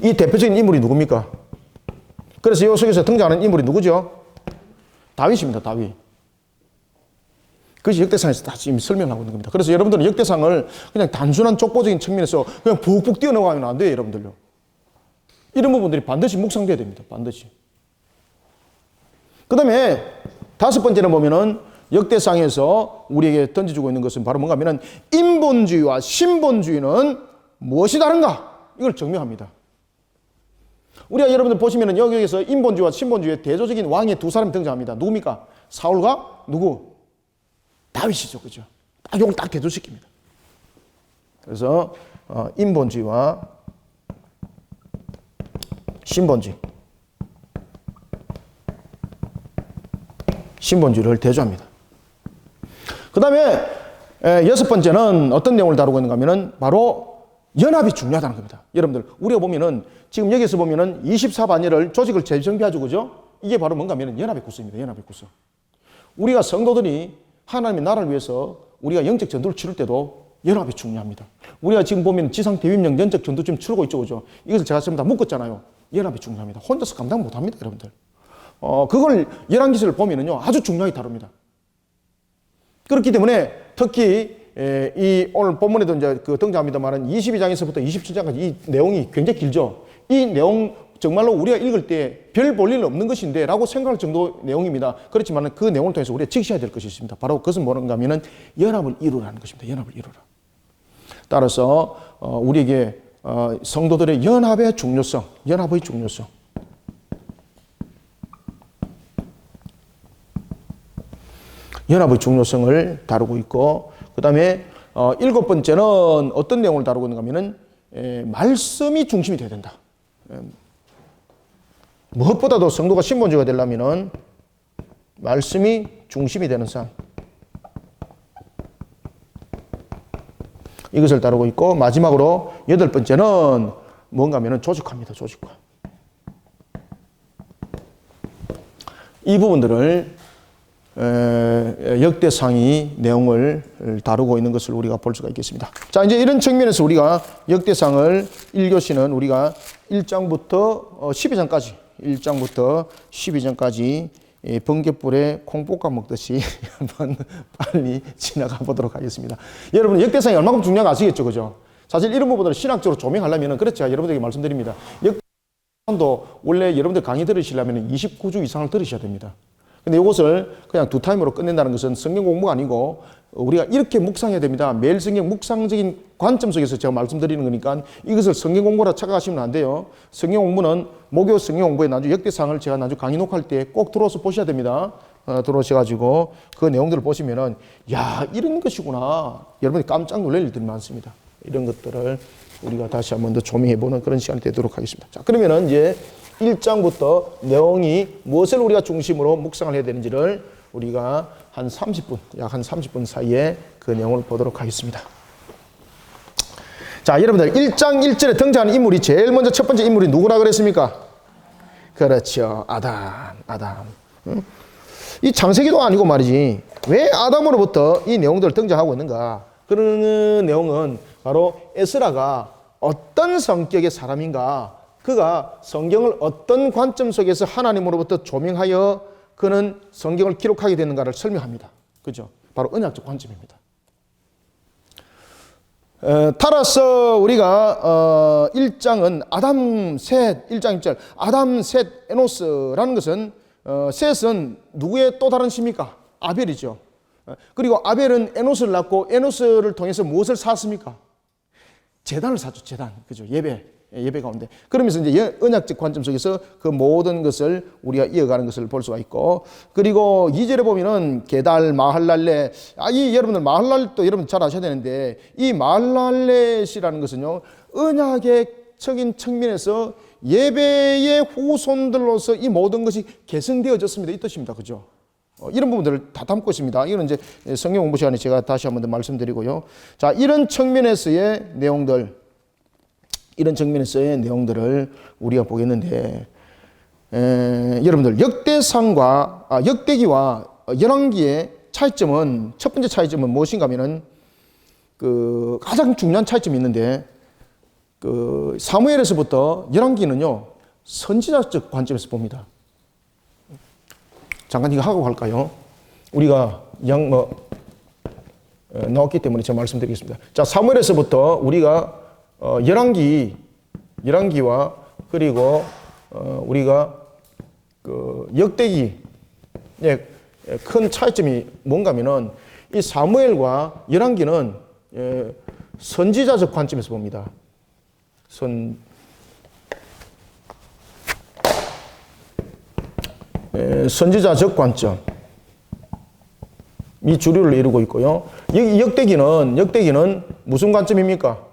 이 대표적인 인물이 누굽니까? 그래서 이 속에서 등장하는 인물이 누구죠? 다윗입니다. 다윗. 그것이 역대상에서 다 지금 설명하고 있는 겁니다. 그래서 여러분들은 역대상을 그냥 단순한 족보적인 측면에서 그냥 푹푹 뛰어넘어가면 안 돼요, 여러분들요. 이런 부분들이 반드시 묵상돼야 됩니다. 반드시. 그 다음에 다섯 번째는 보면은 역대상에서 우리에게 던져주고 있는 것은 바로 뭔가 하면은 인본주의와 신본주의는 무엇이 다른가? 이걸 증명합니다. 우리가 여러분들 보시면은 여기에서 인본주의와 신본주의의 대조적인 왕의 두 사람이 등장합니다. 누굽니까? 사울과 누구? 다윗이죠. 그죠? 딱 이걸 딱 대조시킵니다. 그래서 인본주의와 신본주의를 대조합니다. 그 다음에 여섯 번째는 어떤 내용을 다루고 있는가 하면은 바로 연합이 중요하다는 겁니다. 여러분들, 우리가 보면은 지금 여기서 보면은 24반열을 조직을 재정비하죠. 그죠? 이게 바로 뭔가 하면은 연합의 구성입니다. 연합의 구성. 우리가 성도들이 하나님의 나라를 위해서 우리가 영적 전투를 치를 때도 연합이 중요합니다. 우리가 지금 보면 지상 대위명 영적 전투 지금 치르고 있죠. 그죠? 이것을 제가 지금 다 묶었잖아요. 연합이 중요합니다. 혼자서 감당 못 합니다, 여러분들. 그걸 열왕기서를 보면은요, 아주 중요하게 다룹니다. 그렇기 때문에 특히 이 오늘 본문에도 이제 등장합니다만은 22장에서부터 27장까지 이 내용이 굉장히 길죠. 이 내용 정말로 우리가 읽을 때 별 볼 일 없는 것인데 라고 생각할 정도 내용입니다. 그렇지만 그 내용을 통해서 우리가 지키셔야 될 것이 있습니다. 바로 그것은 뭔가 하면은 연합을 이루라는 것입니다. 연합을 이루라. 따라서 우리에게 성도들의 연합의 중요성, 연합의 중요성. 연합의 중요성을 다루고 있고, 그 다음에 일곱 번째는 어떤 내용을 다루고 있는가 하면은 말씀이 중심이 되어야 된다. 무엇보다도 성도가 신본주의가 되려면은 말씀이 중심이 되는 삶. 이것을 다루고 있고, 마지막으로 여덟 번째는 뭔가 하면은 조직화입니다. 조직화. 이 부분들을 역대상이 내용을 다루고 있는 것을 우리가 볼 수가 있겠습니다. 자, 이제 이런 측면에서 우리가 역대상을 1교시는 우리가 1장부터 12장까지 1장부터 12장까지 번갯불에 콩볶아 먹듯이 한번 빨리 지나가 보도록 하겠습니다. 여러분, 역대상이 얼마큼 중요한지 아시겠죠? 그죠? 사실 이런 부분들을 신학적으로 조명하려면, 그렇죠? 여러분들에게 말씀드립니다. 역대상도 원래 여러분들 강의 들으시려면 29주 이상을 들으셔야 됩니다. 근데 이것을 그냥 두 타임으로 끝낸다는 것은 성경 공부가 아니고 우리가 이렇게 묵상해야 됩니다. 매일 성경 묵상적인 관점 속에서 제가 말씀드리는 거니까 이것을 성경 공부라 착각하시면 안 돼요. 성경 공부는 목요 성경 공부에 나중에 역대상을 제가 나중에 강의 녹화할 때 꼭 들어와서 보셔야 됩니다. 들어오셔가지고 그 내용들을 보시면은, 야, 이런 것이구나. 여러분이 깜짝 놀랄 일들이 많습니다. 이런 것들을 우리가 다시 한번 더 조명해보는 그런 시간이 되도록 하겠습니다. 자, 그러면은 이제 1장부터 내용이 무엇을 우리가 중심으로 묵상을 해야 되는지를 우리가 한 30분, 약 한 30분 사이에 그 내용을 보도록 하겠습니다. 자, 여러분들 1장 1절에 등장하는 인물이 제일 먼저 첫 번째 인물이 누구라 그랬습니까? 그렇죠. 아담. 응? 이 창세기도 아니고 말이지. 왜 아담으로부터 이 내용들을 등장하고 있는가? 그런 내용은 바로 에스라가 어떤 성격의 사람인가? 그가 성경을 어떤 관점 속에서 하나님으로부터 조명하여 그는 성경을 기록하게 되는가를 설명합니다. 그죠? 바로 언약적 관점입니다. 따라서 우리가 1장은 아담, 셋, 1장 1절 아담, 셋, 에노스라는 것은 셋은 누구의 또 다른 시입니까? 아벨이죠. 그리고 아벨은 에노스를 낳고 에노스를 통해서 무엇을 샀습니까? 제단을 샀죠. 제단. 그죠? 예배 가운데. 그러면서 이제 언약적 관점 속에서 그 모든 것을 우리가 이어가는 것을 볼 수가 있고, 그리고 2절에 보면은 게달, 마할랄레. 여러분들 마할랄렛도 여러분 잘 아셔야 되는데, 이 마할랄렛이라는 것은요, 언약적인 측면에서 예배의 후손들로서 이 모든 것이 계승되어졌습니다. 이 뜻입니다. 그죠? 이런 부분들을 다 담고 있습니다. 이건 이제 성경 공부 시간에 제가 다시 한번 더 말씀드리고요. 자, 이런 측면에서의 내용들을 우리가 보겠는데, 여러분들 역대기와 열왕기의 차이점은, 첫 번째 차이점은 무엇인가 하면은 그 가장 중요한 차이점이 있는데, 그 사무엘에서부터 열왕기는요 선지자적 관점에서 봅니다. 잠깐 이거 하고 갈까요? 우리가 나왔기 때문에 제가 말씀드리겠습니다. 자, 사무엘에서부터 우리가 열왕기와 그리고 우리가 그 역대기의 큰 차이점이 뭔가 하면은 이 사무엘과 열왕기는 선지자적 관점에서 봅니다. 선지자적 관점. 이 주류를 이루고 있고요. 역대기는 무슨 관점입니까?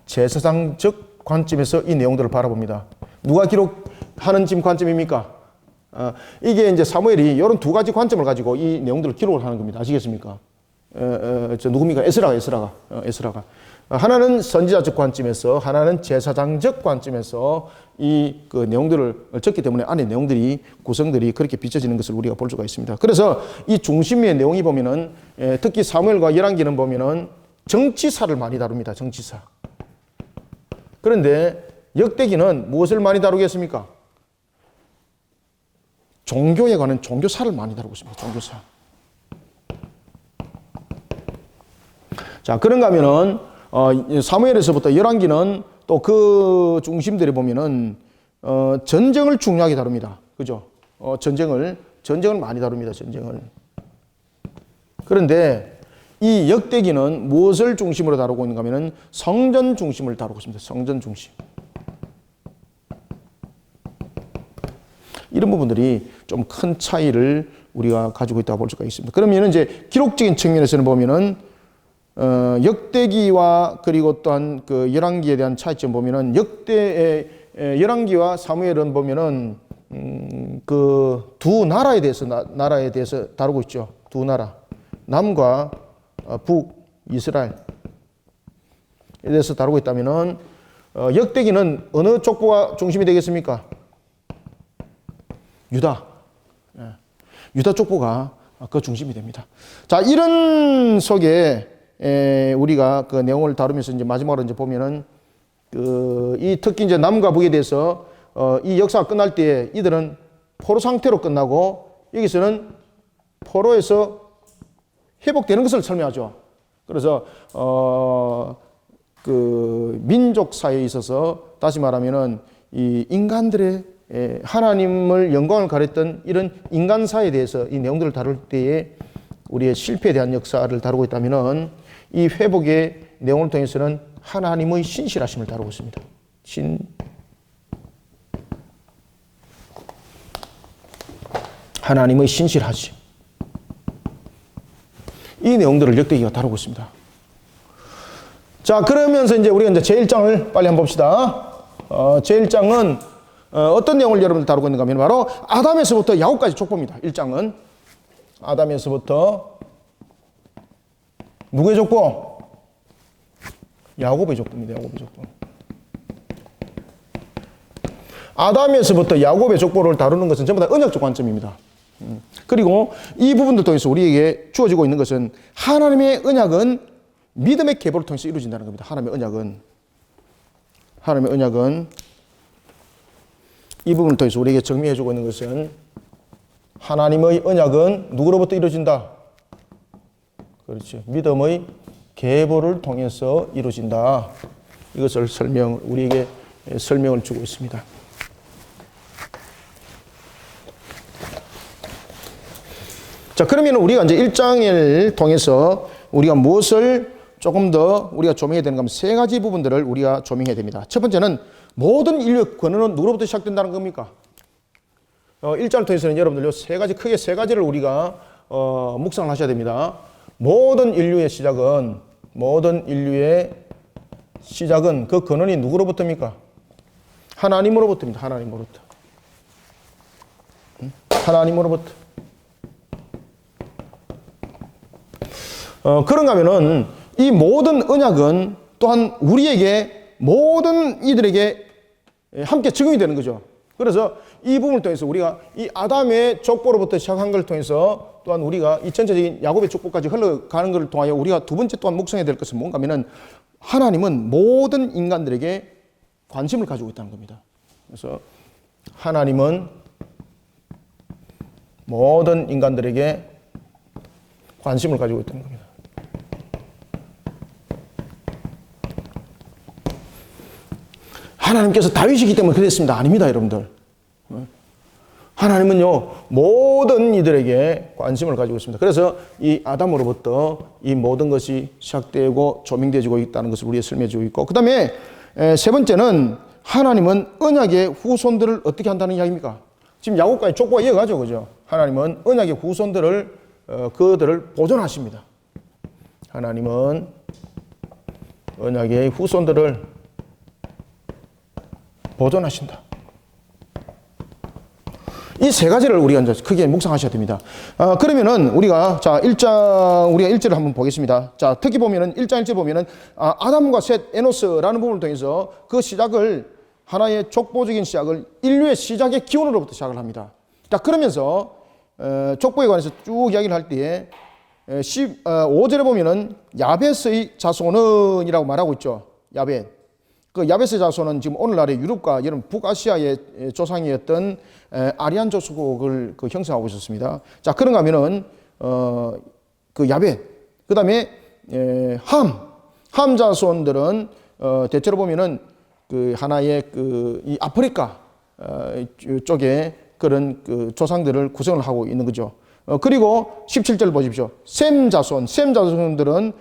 제사장적 관점에서 이 내용들을 바라봅니다. 누가 기록하는 지금 관점입니까? 이게 이제 사무엘이 이런 두 가지 관점을 가지고 이 내용들을 기록을 하는 겁니다. 아시겠습니까? 누굽니까? 에스라가. 하나는 선지자적 관점에서, 하나는 제사장적 관점에서 그 내용들을 적기 때문에 안에 내용들이, 구성들이 그렇게 비춰지는 것을 우리가 볼 수가 있습니다. 그래서 이 중심의 내용이 보면은, 특히 사무엘과 열왕기는 보면은 정치사를 많이 다룹니다. 정치사. 그런데 역대기는 무엇을 많이 다루겠습니까? 종교에 관한 종교사를 많이 다루고 있습니다. 종교사. 자, 그런가 하면은 사무엘에서부터 열왕기는 또 그 중심들에 보면은 전쟁을 중요하게 다룹니다. 그죠? 전쟁을 많이 다룹니다. 전쟁을. 그런데 이 역대기는 무엇을 중심으로 다루고 있는가 하면은 성전 중심을 다루고 있습니다. 성전 중심. 이런 부분들이 좀 큰 차이를 우리가 가지고 있다고 볼 수가 있습니다. 그러면 이제 기록적인 측면에서는 보면은 역대기와 그리고 또한 그 열왕기에 대한 차이점 보면은 열왕기와 사무엘은 보면은 그 두 나라에 대해서 다루고 있죠. 두 나라. 남과 북, 이스라엘에 대해서 다루고 있다면은 역대기는 어느 족보가 중심이 되겠습니까? 유다 족보가 그 중심이 됩니다. 자, 이런 속에 우리가 그 내용을 다루면서 이제 마지막으로 이제 보면은 이 특히 이제 남과 북에 대해서 이 역사가 끝날 때 이들은 포로 상태로 끝나고 여기서는 포로에서 회복되는 것을 설명하죠. 그래서 그 민족 사회에 있어서 다시 말하면은 이 인간들의 하나님을 영광을 가렸던 이런 인간 사회에 대해서 이 내용들을 다룰 때에 우리의 실패에 대한 역사를 다루고 있다면은 이 회복의 내용을 통해서는 하나님의 신실하심을 다루고 있습니다. 하나님의 신실하심. 이 내용들을 역대기가 다루고 있습니다. 자, 그러면서 이제 우리가 이제 제1장을 빨리 한번 봅시다. 제1장은 어떤 내용을 여러분들 다루고 있는가 하면 바로 아담에서부터 야곱까지 족보입니다. 1장은 아담에서부터 누구의 족보? 야곱의 족보입니다. 야곱의 족보. 아담에서부터 야곱의 족보를 다루는 것은 전부 다 언약적 관점입니다. 그리고 이 부분들 통해서 우리에게 주어지고 있는 것은 하나님의 언약은 믿음의 계보를 통해서 이루어진다는 겁니다. 하나님의 언약은 이 부분을 통해서 우리에게 정리해주고 있는 것은 하나님의 언약은 누구로부터 이루어진다? 그렇죠. 믿음의 계보를 통해서 이루어진다. 이것을 우리에게 설명을 주고 있습니다. 자, 그러면 우리가 이제 1장을 통해서 우리가 무엇을 조금 더 우리가 조명해야 되는가 하면 세 가지 부분들을 우리가 조명해야 됩니다. 첫 번째는 모든 인류의 권한은 누구로부터 시작된다는 겁니까? 1장을 통해서는 여러분들 크게 세 가지를 우리가 묵상을 하셔야 됩니다. 모든 인류의 시작은 그 근원이 누구로부터입니까? 하나님으로부터입니다. 하나님으로부터. 그런가 하면은 이 모든 언약은 또한 우리에게 모든 이들에게 함께 적용이 되는 거죠. 그래서 이 부분을 통해서 우리가 이 아담의 족보로부터 시작한 걸 통해서 또한 우리가 이 전체적인 야곱의 족보까지 흘러가는 것을 통하여 우리가 두 번째 또한 묵상해야 될 것은 뭔가 하면은 하나님은 모든 인간들에게 관심을 가지고 있다는 겁니다. 그래서 하나님은 모든 인간들에게 관심을 가지고 있다는 겁니다. 하나님께서 다윗이기 때문에 그랬습니다. 아닙니다, 여러분들. 하나님은요, 모든 이들에게 관심을 가지고 있습니다. 그래서 이 아담으로부터 이 모든 것이 시작되고 조명되어지고 있다는 것을 우리에 설명해주고 있고, 그 다음에 세 번째는 하나님은 언약의 후손들을 어떻게 한다는 이야기입니까? 지금 야곱과의 족보가 이어가죠, 그죠? 하나님은 언약의 후손들을, 그들을 보존하십니다. 하나님은 언약의 후손들을 보존하신다. 이 세 가지를 우리가 이제 크게 묵상하셔야 됩니다. 그러면은 우리가 1절을 한번 보겠습니다. 자, 특히 보면은 1장 1절 보면은 아담과 셋, 에노스라는 부분을 통해서 그 시작을 하나의 족보적인 시작을 인류의 시작의 기원으로부터 시작을 합니다. 자, 그러면서 족보에 관해서 쭉 이야기를 할 때에 5절에 보면은 야벳의 자손은이라고 말하고 있죠. 야벳. 그 야벳의 자손은 지금 오늘날의 유럽과 여러분 북아시아의 조상이었던 아리안 조국을 형성하고 있었습니다. 자, 그런가 하면은 그 야벳, 그 다음에 함 자손들은 대체로 보면은 그 하나의 이 아프리카 쪽에 그런 그 조상들을 구성을 하고 있는 거죠. 그리고 17절 보십시오. 셈 자손들은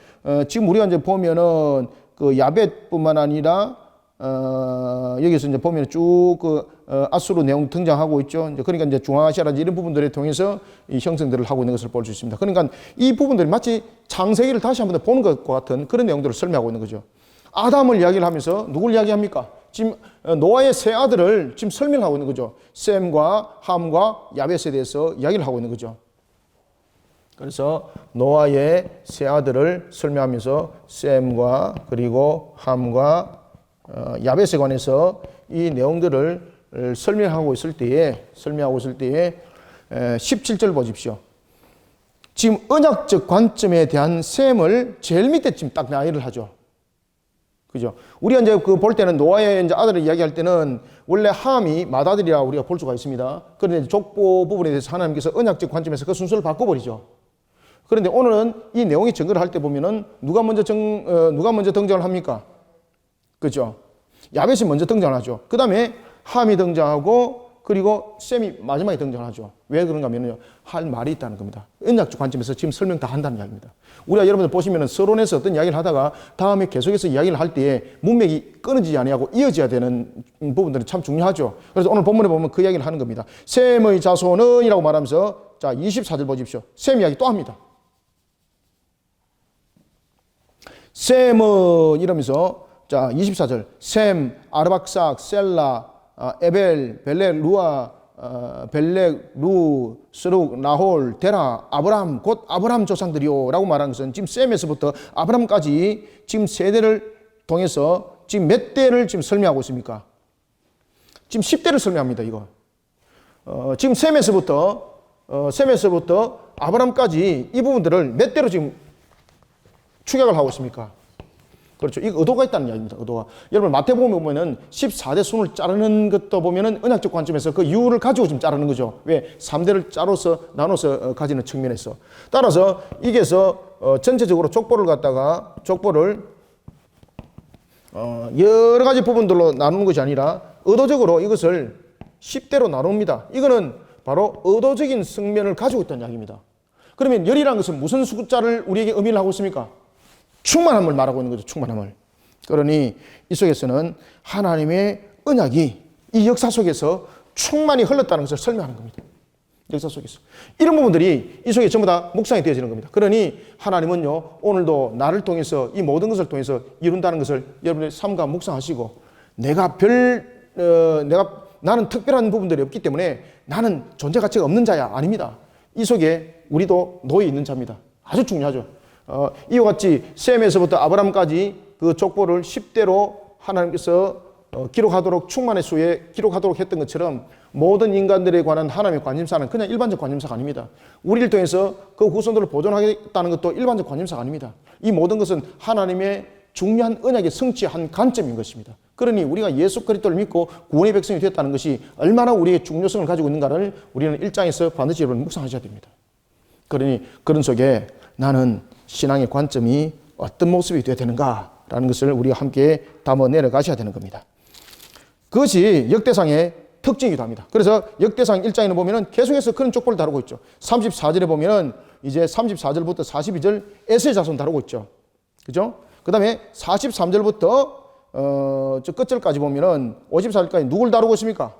지금 우리가 이제 보면은 그 야벳뿐만 아니라 여기서 이제 보면 쭉 아수르 내용 등장하고 있죠. 그러니까 이제 중앙아시아라든지 이런 부분들을 통해서 이 형성들을 하고 있는 것을 볼 수 있습니다. 그러니까 이 부분들이 마치 창세기를 다시 한번 보는 것과 같은 그런 내용들을 설명하고 있는 거죠. 아담을 이야기를 하면서 누굴 이야기합니까? 지금 노아의 세 아들을 지금 설명하고 있는 거죠. 셈과 함과 야벳에 대해서 이야기를 하고 있는 거죠. 그래서 노아의 세 아들을 설명하면서 셈과 그리고 함과 야벳에 관해서 이 내용들을 설명하고 있을 때에 17절 보십시오. 지금 언약적 관점에 대한 셈을 제일 밑에 지금 딱 나열을 하죠. 그죠? 우리가 이제 볼 때는 노아의 이제 아들을 이야기할 때는 원래 함이 맏아들이라 우리가 볼 수가 있습니다. 그런데 족보 부분에 대해서 하나님께서 언약적 관점에서 그 순서를 바꿔버리죠. 그런데 오늘은 이 내용이 증거를 할 때 보면은 누가 먼저 등장을 합니까? 그죠? 야벳이 먼저 등장하죠. 그 다음에 함이 등장하고 그리고 셈이 마지막에 등장하죠. 왜 그런가 하면요, 할 말이 있다는 겁니다. 언약적 관점에서 지금 설명 다 한다는 이야기입니다. 우리가 여러분들 보시면은 서론에서 어떤 이야기를 하다가 다음에 계속해서 이야기를 할 때에 문맥이 끊어지지 아니하고 이어져야 되는 부분들은 참 중요하죠. 그래서 오늘 본문에 보면 그 이야기를 하는 겁니다. 셈의 자손은 이라고 말하면서 자, 24절 보십시오. 셈 이야기 또 합니다. 셈은 이러면서 자 24절 셈, 아르박삭, 셀라, 에벨, 벨렉, 루아, 벨렉, 루, 스룩, 나홀, 데라, 아브람 곧 아브람 조상들이요 라고 말하는 것은 지금 셈에서부터 아브람까지 지금 세대를 통해서 지금 몇 대를 지금 설명하고 있습니까? 지금 10대를 설명합니다. 이거 지금 셈에서부터 아브람까지 이 부분들을 몇 대로 지금 추격을 하고 있습니까? 그렇죠. 이거 의도가 있다는 이야기입니다. 의도가. 여러분 마태복음에 보면은 14대 순을 자르는 것도 보면은 언약적 관점에서 그 이유를 가지고 지금 자르는 거죠. 왜? 3대를 나눠서 가지는 측면에서. 따라서 이게서 전체적으로 족보를 여러 가지 부분들로 나누는 것이 아니라 의도적으로 이것을 10대로 나눕니다. 이거는 바로 의도적인 측면을 가지고 있다는 이야기입니다. 그러면 열이라는 것은 무슨 숫자를 우리에게 의미를 하고 있습니까? 충만함을 말하고 있는 거죠. 충만함을. 그러니 이 속에서는 하나님의 언약이 이 역사 속에서 충만히 흘렀다는 것을 설명하는 겁니다. 역사 속에서. 이런 부분들이 이 속에 전부 다 묵상이 되어지는 겁니다. 그러니 하나님은요, 오늘도 나를 통해서 이 모든 것을 통해서 이룬다는 것을 여러분의 삶과 묵상하시고 나는 특별한 부분들이 없기 때문에 나는 존재 가치가 없는 자야. 아닙니다. 이 속에 우리도 놓여 있는 자입니다. 아주 중요하죠. 이와 같이 셈에서부터 아브람까지 그 족보를 10대로 하나님께서 기록하도록 충만의 수에 기록하도록 했던 것처럼 모든 인간들에 관한 하나님의 관심사는 그냥 일반적 관심사가 아닙니다. 우리를 통해서 그 후손들을 보존하겠다는 것도 일반적 관심사가 아닙니다. 이 모든 것은 하나님의 중요한 언약의 성취한 관점인 것입니다. 그러니 우리가 예수 그리스도를 믿고 구원의 백성이 되었다는 것이 얼마나 우리의 중요성을 가지고 있는가를 우리는 1장에서 반드시 여러분 묵상하셔야 됩니다. 그러니 그런 속에 나는 신앙의 관점이 어떤 모습이 되어야 되는가라는 것을 우리가 함께 담아 내려가셔야 되는 겁니다. 그것이 역대상의 특징이기도 합니다. 그래서 역대상 1장에는 보면은 계속해서 그런 족보를 다루고 있죠. 34절에 보면은 이제 34절부터 42절 에서의 자손 다루고 있죠. 그죠? 그 다음에 43절부터 저 끝절까지 보면은 54절까지 누굴 다루고 있습니까?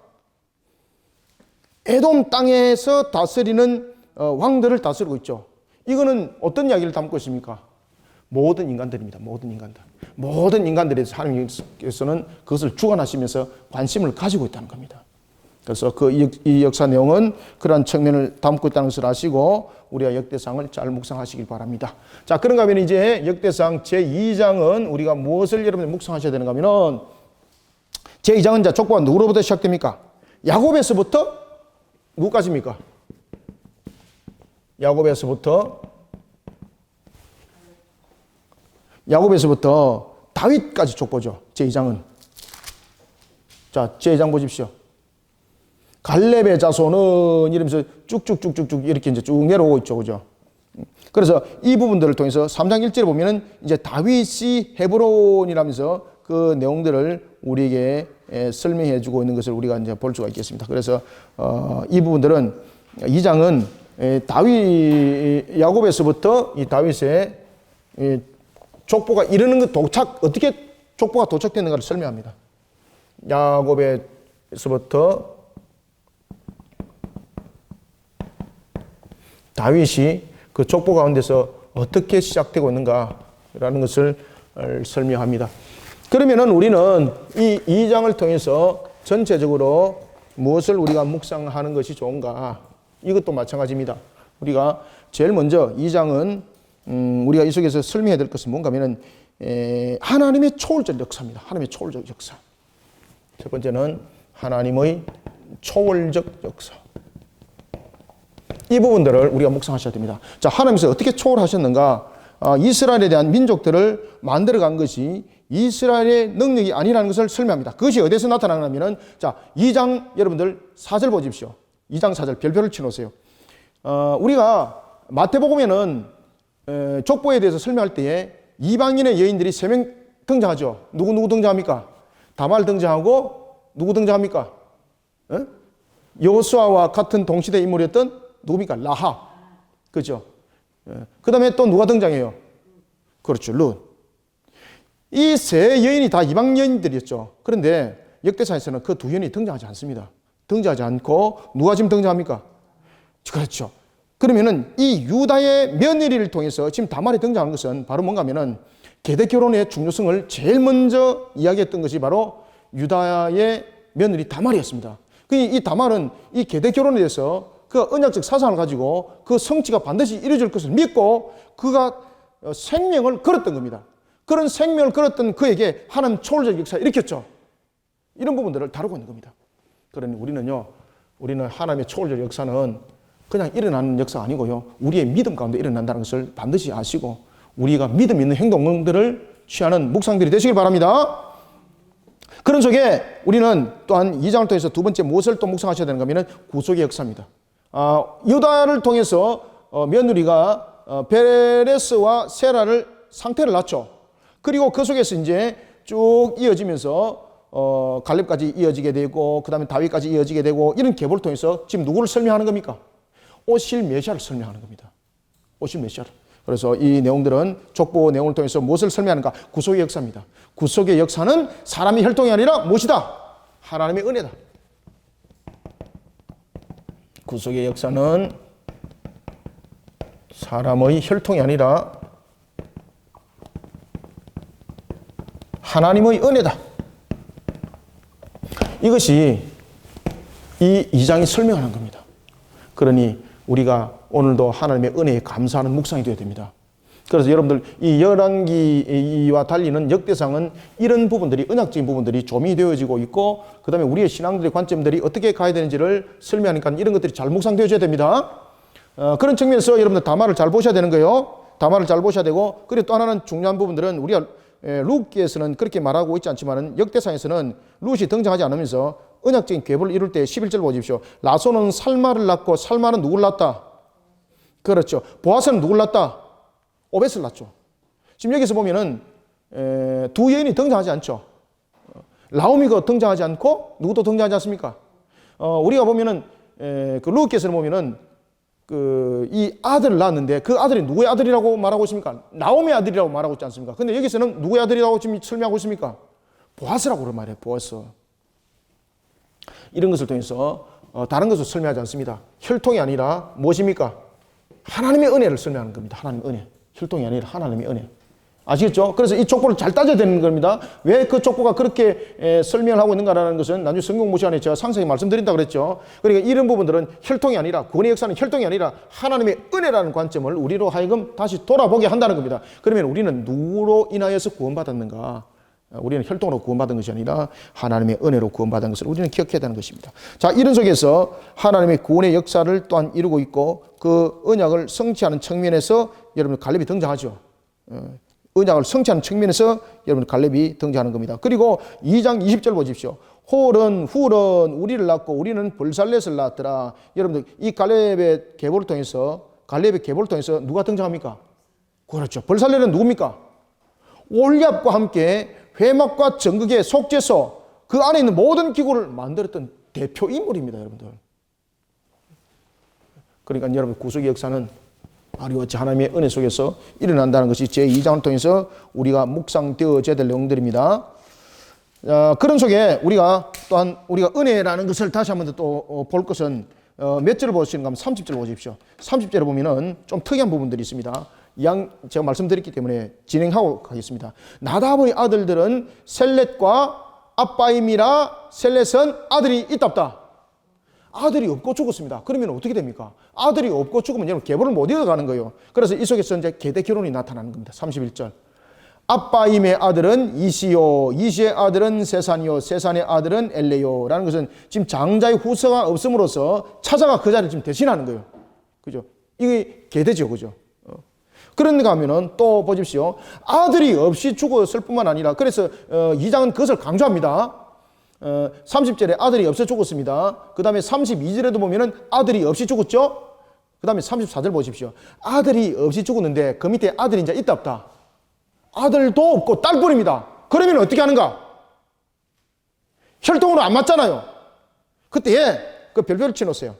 에돔 땅에서 다스리는 왕들을 다스리고 있죠. 이거는 어떤 이야기를 담고 있습니까? 모든 인간들입니다. 모든 인간들. 모든 인간들에 대해서 하나님께서는 그것을 주관하시면서 관심을 가지고 있다는 겁니다. 그래서 이 역사 내용은 그러한 측면을 담고 있다는 것을 아시고 우리가 역대상을 잘 묵상하시길 바랍니다. 자, 그런가 하면 이제 역대상 제2장은 우리가 무엇을 여러분들 묵상하셔야 되는가 하면은 제2장은 자, 족보가 누구로부터 시작됩니까? 야곱에서부터 누구까지입니까? 야곱에서부터 다윗까지 족보죠. 제2장은. 자, 제2장 보십시오. 갈렙의 자손은 이러면서 쭉쭉쭉쭉쭉 이렇게 이제 쭉 내려오고 있죠. 그죠? 그래서 이 부분들을 통해서 3장 1절에 보면은 이제 다윗이 헤브론이라면서 그 내용들을 우리에게 설명해 주고 있는 것을 우리가 이제 볼 수가 있겠습니다. 그래서 이 부분들은 2장은 야곱에서부터 이 다윗의 족보가 이르는 것 어떻게 족보가 도착되는가를 설명합니다. 야곱에서부터 다윗이 그 족보 가운데서 어떻게 시작되고 있는가라는 것을 설명합니다. 그러면은 우리는 이 2장을 통해서 전체적으로 무엇을 우리가 묵상하는 것이 좋은가? 이것도 마찬가지입니다. 우리가 제일 먼저 2장은 우리가 이 속에서 설명해야 될 것은 뭔가 하면은 하나님의 초월적 역사입니다. 하나님의 초월적 역사. 첫 번째는 하나님의 초월적 역사. 이 부분들을 우리가 묵상하셔야 됩니다. 자, 하나님께서 어떻게 초월하셨는가? 이스라엘에 대한 민족들을 만들어간 것이 이스라엘의 능력이 아니라는 것을 설명합니다. 그것이 어디서 나타나냐면은 자, 2장 여러분들 4절 보십시오. 2장 4절 별표를 쳐놓으세요. 우리가 마태복음에는 족보에 대해서 설명할 때에 이방인의 여인들이 3명 등장하죠. 누구 등장합니까? 다말 등장하고 누구 등장합니까? 여호수아와 같은 동시대 인물이었던 누굽니까? 라합. 그죠? 그 다음에 또 누가 등장해요? 그렇죠. 룻. 이 세 여인이 다 이방 여인들이었죠. 그런데 역대사에서는 그 두 여인이 등장하지 않습니다. 등장하지 않고 누가 지금 등장합니까? 그렇죠. 그러면은 이 유다의 며느리를 통해서 지금 다말이 등장하는 것은 바로 뭔가 하면은 계대 결혼의 중요성을 제일 먼저 이야기했던 것이 바로 유다의 며느리 다말이었습니다. 이 다말은 이 계대 결혼에 대해서 그 언약적 사상을 가지고 그 성취가 반드시 이루어질 것을 믿고 그가 생명을 걸었던 겁니다. 그런 생명을 걸었던 그에게 하나님 초월적 역사를 일으켰죠. 이런 부분들을 다루고 있는 겁니다. 그러니 우리는 하나님의 초월적 역사는 그냥 일어나는 역사가 아니고요. 우리의 믿음 가운데 일어난다는 것을 반드시 아시고 우리가 믿음 있는 행동들을 취하는 묵상들이 되시길 바랍니다. 그런 속에 우리는 또한 2장을 통해서 두 번째 무엇을 또 묵상하셔야 되는가 하면 구속의 역사입니다. 유다를 통해서 며느리가 베레스와 세라를 상태를 낳죠. 그리고 그 속에서 이제 쭉 이어지면서 갈렙까지 이어지게 되고 그 다음에 다윗까지 이어지게 되고 이런 계보를 통해서 지금 누구를 설명하는 겁니까? 오실 메시아를 설명하는 겁니다. 오실 메시아를. 그래서 이 내용들은 족보 내용을 통해서 무엇을 설명하는가? 구속의 역사입니다. 구속의 역사는 사람의 혈통이 아니라 무엇이다? 하나님의 은혜다. 구속의 역사는 사람의 혈통이 아니라 하나님의 은혜다. 이것이 이 2장이 설명하는 겁니다. 그러니 우리가 오늘도 하나님의 은혜에 감사하는 묵상이 되어야 됩니다. 그래서 여러분들 이 열왕기와 달리는 역대상은 이런 부분들이 언약적인 부분들이 조명이 되어지고 있고 그 다음에 우리의 신앙들의 관점들이 어떻게 가야 되는지를 설명하니까 이런 것들이 잘 묵상되어져야 됩니다. 그런 측면에서 여러분들 다말을 잘 보셔야 되는 거예요. 다말을 잘 보셔야 되고 그리고 또 하나는 중요한 부분들은 우리가 룻기에서는 그렇게 말하고 있지 않지만 역대상에서는 룻이 등장하지 않으면서 언약적인 계보를 이룰 때 11절 보십시오. 라손은 살마를 낳고 살마는 누굴 낳았다? 그렇죠. 보아스는 누굴 낳았다? 오벳을 낳죠. 지금 여기서 보면은 두 여인이 등장하지 않죠. 라오미가 등장하지 않고 누구도 등장하지 않습니까? 우리가 보면은 그 룻기에서는 보면은 이 아들을 낳았는데 그 아들이 누구의 아들이라고 말하고 있습니까? 나오미의 아들이라고 말하고 있지 않습니까? 근데 여기서는 누구의 아들이라고 지금 설명하고 있습니까? 보아스라고 그런 말이에요. 보아스. 이런 것을 통해서 다른 것을 설명하지 않습니다. 혈통이 아니라 무엇입니까? 하나님의 은혜를 설명하는 겁니다. 하나님의 은혜. 혈통이 아니라 하나님의 은혜. 아시겠죠? 그래서 이 족보를 잘 따져야 되는 겁니다. 왜 그 족보가 그렇게 설명을 하고 있는가라는 것은 나중에 성경 공부 시간에 제가 상세히 말씀드린다고 그랬죠. 그러니까 이런 부분들은 혈통이 아니라 구원의 역사는 혈통이 아니라 하나님의 은혜라는 관점을 우리로 하여금 다시 돌아보게 한다는 겁니다. 그러면 우리는 누구로 인하여서 구원받았는가? 우리는 혈통으로 구원받은 것이 아니라 하나님의 은혜로 구원받은 것을 우리는 기억해야 되는 것입니다. 자, 이런 속에서 하나님의 구원의 역사를 또한 이루고 있고 그 언약을 성취하는 측면에서 여러분 갈렙이 등장하죠. 언약을 성취하는 측면에서 여러분 갈렙이 등장하는 겁니다. 그리고 2장 20절 보십시오. 홀은 훌은 우리를 낳고 우리는 벌살렛을 낳았더라. 여러분들 이 갈렙의 계보를 통해서 누가 등장합니까? 그렇죠. 벌살렛은 누굽니까? 올리압과 함께 회막과 정극의 속죄소 그 안에 있는 모든 기구를 만들었던 대표 인물입니다. 여러분들. 그러니까 여러분 구속의 역사는 아리와치 하나님의 은혜 속에서 일어난다는 것이 제2장을 통해서 우리가 묵상되어져야 될 내용들입니다. 그런 속에 우리가 또한 우리가 은혜라는 것을 다시 한번 또 볼 것은 몇 절을 보시는가 하면 30절 보십시오. 30절에 보면은 좀 특이한 부분들이 있습니다. 제가 말씀드렸기 때문에 진행하고 가겠습니다. 나답의 아들들은 셀렛과 아빠임이라 셀렛은 아들이 있답다. 아들이 없고 죽었습니다. 그러면 어떻게 됩니까? 아들이 없고 죽으면 여러분 계보를 못 이어가는 거예요. 그래서 이 속에서 이제 계대 결혼이 나타나는 겁니다. 31절. 아빠임의 아들은 이시요, 이시의 아들은 세산이요, 세산의 아들은 엘레요. 라는 것은 지금 장자의 후서가 없음으로써 차자가 그 자리를 지금 대신하는 거예요. 그죠? 이게 계대죠. 그죠? 그런가 하면은 또 보십시오. 아들이 없이 죽었을 뿐만 아니라 그래서 2장은 그것을 강조합니다. 30절에 아들이 없어 죽었습니다. 그 다음에 32절에도 보면은 아들이 없이 죽었죠. 그 다음에 34절 보십시오. 아들이 없이 죽었는데 그 밑에 아들이 이제 있다 없다. 아들도 없고 딸뿐입니다. 그러면 어떻게 하는가? 혈통으로 안 맞잖아요. 그때 그 별표를 치놓으세요.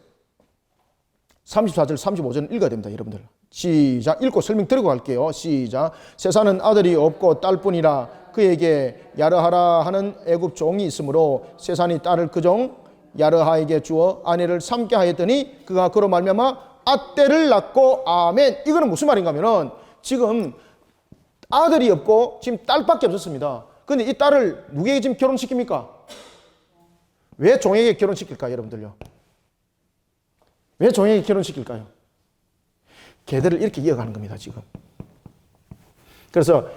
34절, 35절 읽어야 됩니다, 여러분들. 시작. 읽고 설명 드리고 갈게요. 시작. 세사는 아들이 없고 딸뿐이라 그에게 야르하라 하는 애굽 종이 있으므로 세산이 딸을 그 종 야르하에게 주어 아내를 삼게 하였더니 그가 그로 말미암아 앗대를 낳고 아멘. 이거는 무슨 말인가 하면은 지금 아들이 없고 지금 딸밖에 없었습니다. 근데 이 딸을 누구에게 지금 결혼시킵니까? 왜 종에게 결혼시킬까요, 여러분들요? 왜 종에게 결혼시킬까요? 계대를 이렇게 이어가는 겁니다, 지금. 그래서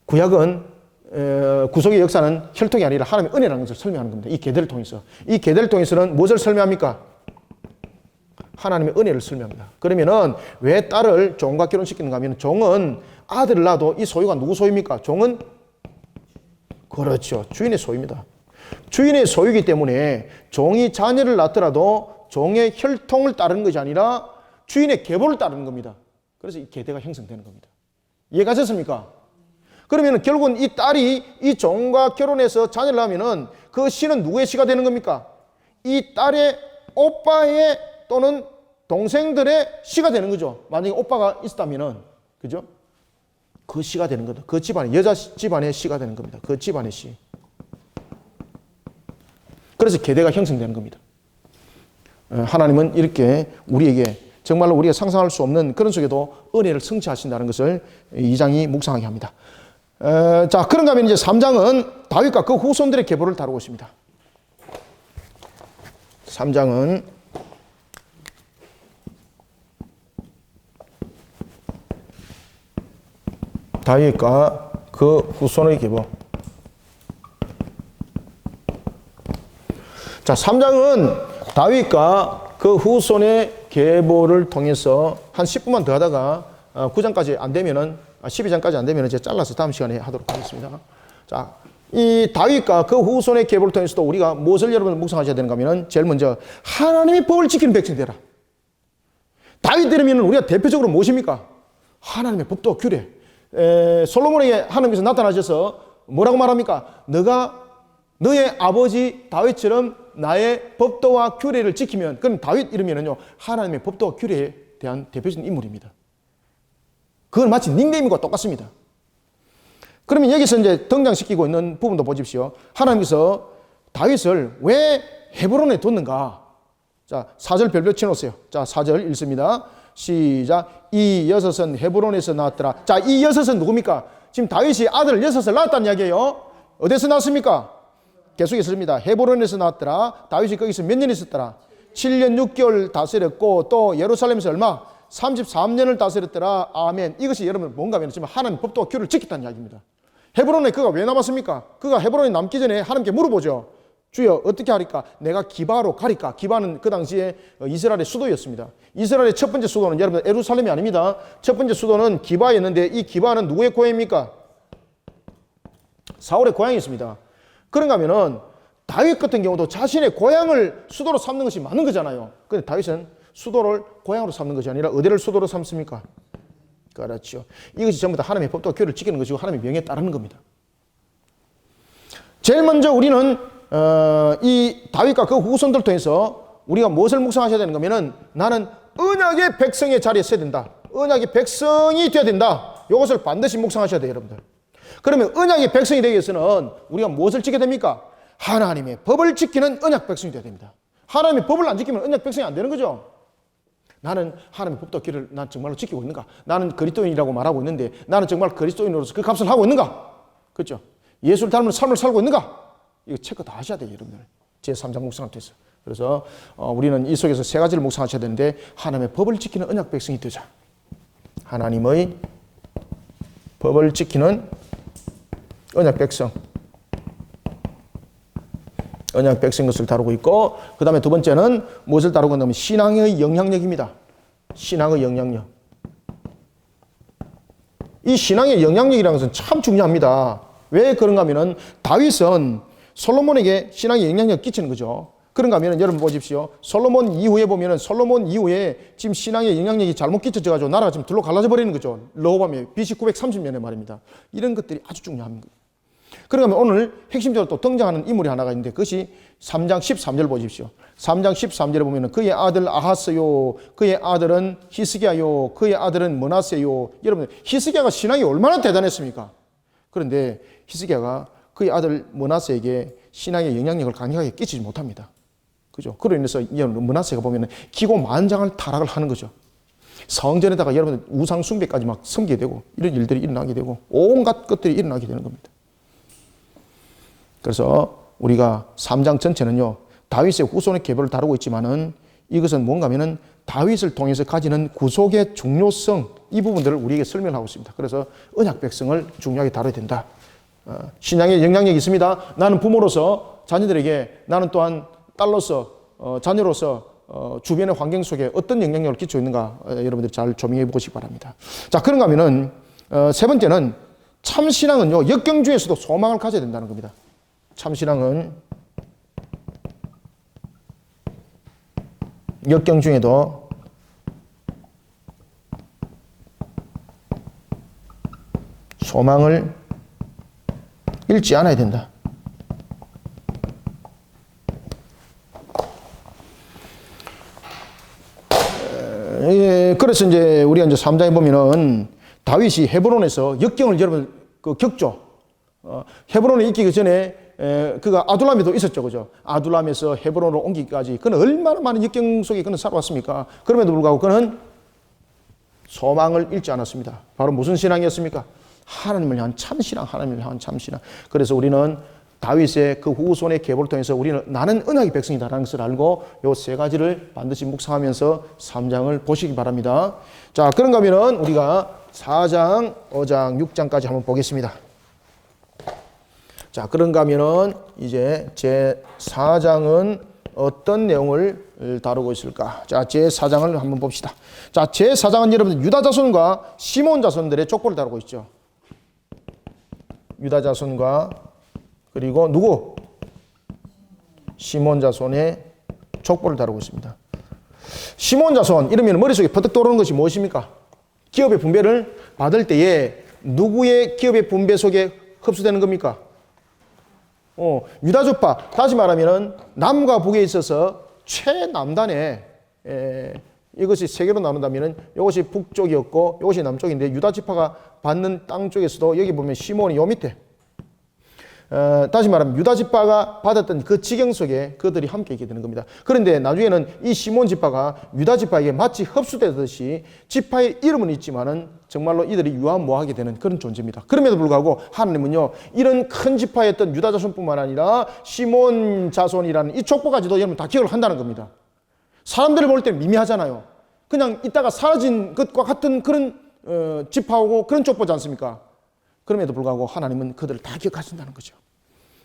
구약은 구속의 역사는 혈통이 아니라 하나님의 은혜라는 것을 설명하는 겁니다. 이 계대를 통해서. 이 계대를 통해서는 무엇을 설명합니까? 하나님의 은혜를 설명합니다. 그러면은 왜 딸을 종과 결혼시키는가 하면 종은 아들을 낳아도 이 소유가 누구 소유입니까? 종은 그렇죠. 주인의 소유입니다. 주인의 소유이기 때문에 종이 자녀를 낳더라도 종의 혈통을 따르는 것이 아니라 주인의 계보를 따르는 겁니다. 그래서 이 계대가 형성되는 겁니다. 이해가셨습니까? 그러면 결국은 이 딸이 이 종과 결혼해서 자녀를 낳으면은 그 씨는 누구의 씨가 되는 겁니까? 이 딸의 오빠의 또는 동생들의 씨가 되는 거죠. 만약에 오빠가 있다면은, 그죠? 그 씨가 되는 거다. 그 집안의, 여자 집안의 씨가 되는 겁니다. 그 집안의 씨. 그래서 계대가 형성되는 겁니다. 하나님은 이렇게 우리에게 정말로 우리가 상상할 수 없는 그런 속에도 은혜를 성취하신다는 것을 2장이 묵상하게 합니다. 자, 그런가 하면 이제 3장은 다윗과 그 후손들의 계보를 다루고 있습니다. 3장은 다윗과 그 후손의 계보. 자, 3장은 다윗과 그 후손의 계보를 통해서 한 10분만 더 하다가 9장까지 안 되면은 12장까지 안 되면은 제가 잘라서 다음 시간에 하도록 하겠습니다. 자, 이 다윗과 그 후손의 계보를 통해서도 우리가 무엇을 여러분 묵상하셔야 되는가 하면은 제일 먼저 하나님의 법을 지키는 백성이 되라. 다윗 되려면 우리가 대표적으로 무엇입니까? 하나님의 법도와 규례. 솔로몬에게 하나님께서 나타나셔서 뭐라고 말합니까? 너가 너의 아버지 다윗처럼 나의 법도와 규례를 지키면, 그럼 다윗 이러면은요, 하나님의 법도와 규례에 대한 대표적인 인물입니다. 그건 마치 닉네임과 똑같습니다. 그러면 여기서 이제 등장시키고 있는 부분도 보십시오. 하나님께서 다윗을 왜 헤브론에 뒀는가? 자, 4절 별표 쳐놓으세요. 자, 4절 읽습니다. 시작. 이 여섯은 헤브론에서 나왔더라. 자, 이 여섯은 누굽니까? 지금 다윗이 아들 여섯을 낳았다는 이야기예요. 어디서 낳았습니까? 계속 있습니다. 헤브론에서 나왔더라. 다윗이 거기서 몇 년 있었더라? 7년 6개월 다스렸고 또 예루살렘에서 얼마? 33년을 다스렸더라. 아멘. 이것이 여러분 뭔가 하면 지금 하나님 법도와 규를 지켰다는 이야기입니다. 헤브론에 그가 왜 남았습니까? 그가 헤브론에 남기 전에 하나님께 물어보죠. 주여 어떻게 하리까? 내가 기바로 가리까? 기바는 그 당시에 이스라엘의 수도였습니다. 이스라엘의 첫 번째 수도는 여러분 예루살렘이 아닙니다. 첫 번째 수도는 기바였는데 이 기바는 누구의 고향입니까? 사울의 고향이었습니다. 그런가 하면은 다윗 같은 경우도 자신의 고향을 수도로 삼는 것이 맞는 거잖아요. 그런데 다윗은 수도를 고향으로 삼는 것이 아니라 어디를 수도로 삼습니까? 그렇죠. 이것이 전부 다 하나님의 법도와 규례를 지키는 것이고 하나님의 명예에 따르는 겁니다. 제일 먼저 우리는 이 다윗과 그 후손들 통해서 우리가 무엇을 묵상하셔야 되는 거면은 나는 언약의 백성의 자리에 서야 된다. 언약의 백성이 되어야 된다. 이것을 반드시 묵상하셔야 돼요, 여러분들. 그러면 언약의 백성이 되기 위해서는 우리가 무엇을 지켜야 됩니까? 하나님의 법을 지키는 언약 백성이 되어야 됩니다. 하나님의 법을 안 지키면 언약 백성이 안 되는 거죠. 나는 하나님의 법도 규례를 난 정말로 지키고 있는가? 나는 그리스도인이라고 말하고 있는데 나는 정말 그리스도인으로서 그 값을 하고 있는가? 그렇죠? 예수를 닮은 삶을 살고 있는가? 이거 체크 다 하셔야 돼요, 여러분들. 제3장 묵상을 통해서. 그래서 우리는 이 속에서 세 가지를 묵상하셔야 되는데 하나님의 법을 지키는 언약 백성이 되자. 하나님의 법을 지키는 언약 백성. 언약 백성인 것을 다루고 있고, 그 다음에 두 번째는 무엇을 다루고 있냐면 신앙의 영향력입니다. 신앙의 영향력. 이 신앙의 영향력이라는 것은 참 중요합니다. 왜 그런가 하면은 다윗은 솔로몬에게 신앙의 영향력을 끼치는 거죠. 그런가 하면은 여러분 보십시오. 솔로몬 이후에 보면은 솔로몬 이후에 지금 신앙의 영향력이 잘못 끼쳐져가지고 나라가 지금 둘로 갈라져 버리는 거죠. 르호보암의 BC 930년에 말입니다. 이런 것들이 아주 중요합니다. 그러면 오늘 핵심적으로 또 등장하는 인물이 하나가 있는데 그것이 3장 13절 보십시오. 3장 13절에 보면 그의 아들 아하스요, 그의 아들은 히스기야요, 그의 아들은 므낫세요. 여러분 히스기야가 신앙이 얼마나 대단했습니까? 그런데 히스기야가 그의 아들 므낫세에게 신앙의 영향력을 강력하게 끼치지 못합니다. 그죠? 그로 인해서 므낫세가 보면 기고만장할 타락을 하는 거죠. 성전에다가 여러분 우상 숭배까지 막 섬기게 되고 이런 일들이 일어나게 되고 온갖 것들이 일어나게 되는 겁니다. 그래서 우리가 3장 전체는요, 다윗의 후손의 계보를 다루고 있지만은 이것은 뭔가 하면은 다윗을 통해서 가지는 구속의 중요성, 이 부분들을 우리에게 설명하고 있습니다. 그래서 언약 백성을 중요하게 다뤄야 된다. 신앙에 영향력이 있습니다. 나는 부모로서 자녀들에게, 나는 또한 딸로서, 자녀로서 주변의 환경 속에 어떤 영향력을 끼치고 있는가, 여러분들이 잘 조명해 보시기 바랍니다. 자, 그런가 하면은 세 번째는 참신앙은요, 역경 중에서도 소망을 가져야 된다는 겁니다. 참신앙은 역경 중에도 소망을 잃지 않아야 된다. 그래서 이제 우리가 이제 3장에 보면은 다윗이 헤브론에서 역경을 여러분 겪죠. 헤브론에 있기 전에 그가 아둘람에도 있었죠, 그죠? 아둘람에서 헤브론으로 옮기기까지 그는 얼마나 많은 역경 속에 그는 살아왔습니까? 그럼에도 불구하고 그는 소망을 잃지 않았습니다. 바로 무슨 신앙이었습니까? 하나님을 향한 참신앙, 하나님을 향한 참신앙. 그래서 우리는 다윗의 그 후손의 계보를 통해서 우리는 나는 언약의 백성이다라는 것을 알고 요 세 가지를 반드시 묵상하면서 3장을 보시기 바랍니다. 자, 그런가 하면은 우리가 4장, 5장, 6장까지 한번 보겠습니다. 자, 그런가 하면은 이제 제 4장은 어떤 내용을 다루고 있을까? 자, 제 4장을 한번 봅시다. 자, 제 4장은 여러분들 유다 자손과 시몬 자손들의 족보를 다루고 있죠. 유다 자손과 그리고 누구? 시몬 자손의 족보를 다루고 있습니다. 시몬 자손 이러면 머릿속에 퍼뜩 떠오르는 것이 무엇입니까? 기업의 분배를 받을 때에 누구의 기업의 분배 속에 흡수되는 겁니까? 유다족파, 다시 말하면 남과 북에 있어서 최남단에 이것이 세 개로 나눈다면 이것이 북쪽이었고 이것이 남쪽인데 유다지파가 받는 땅 쪽에서도 여기 보면 시몬이 요 밑에, 다시 말하면 유다지파가 받았던 그 지경 속에 그들이 함께 있게 되는 겁니다. 그런데 나중에는 이 시몬 지파가 유다지파에게 마치 흡수되듯이 지파의 이름은 있지만은 정말로 이들이 유한무하게 되는 그런 존재입니다. 그럼에도 불구하고 하나님은요, 이런 큰 지파였던 유다 자손뿐만 아니라 시몬 자손이라는 이 족보까지도 여러분 다 기억을 한다는 겁니다. 사람들을 볼 때 미미하잖아요. 그냥 있다가 사라진 것과 같은 그런 지파하고 그런 족보지 않습니까? 그럼에도 불구하고 하나님은 그들을 다 기억하신다는 거죠.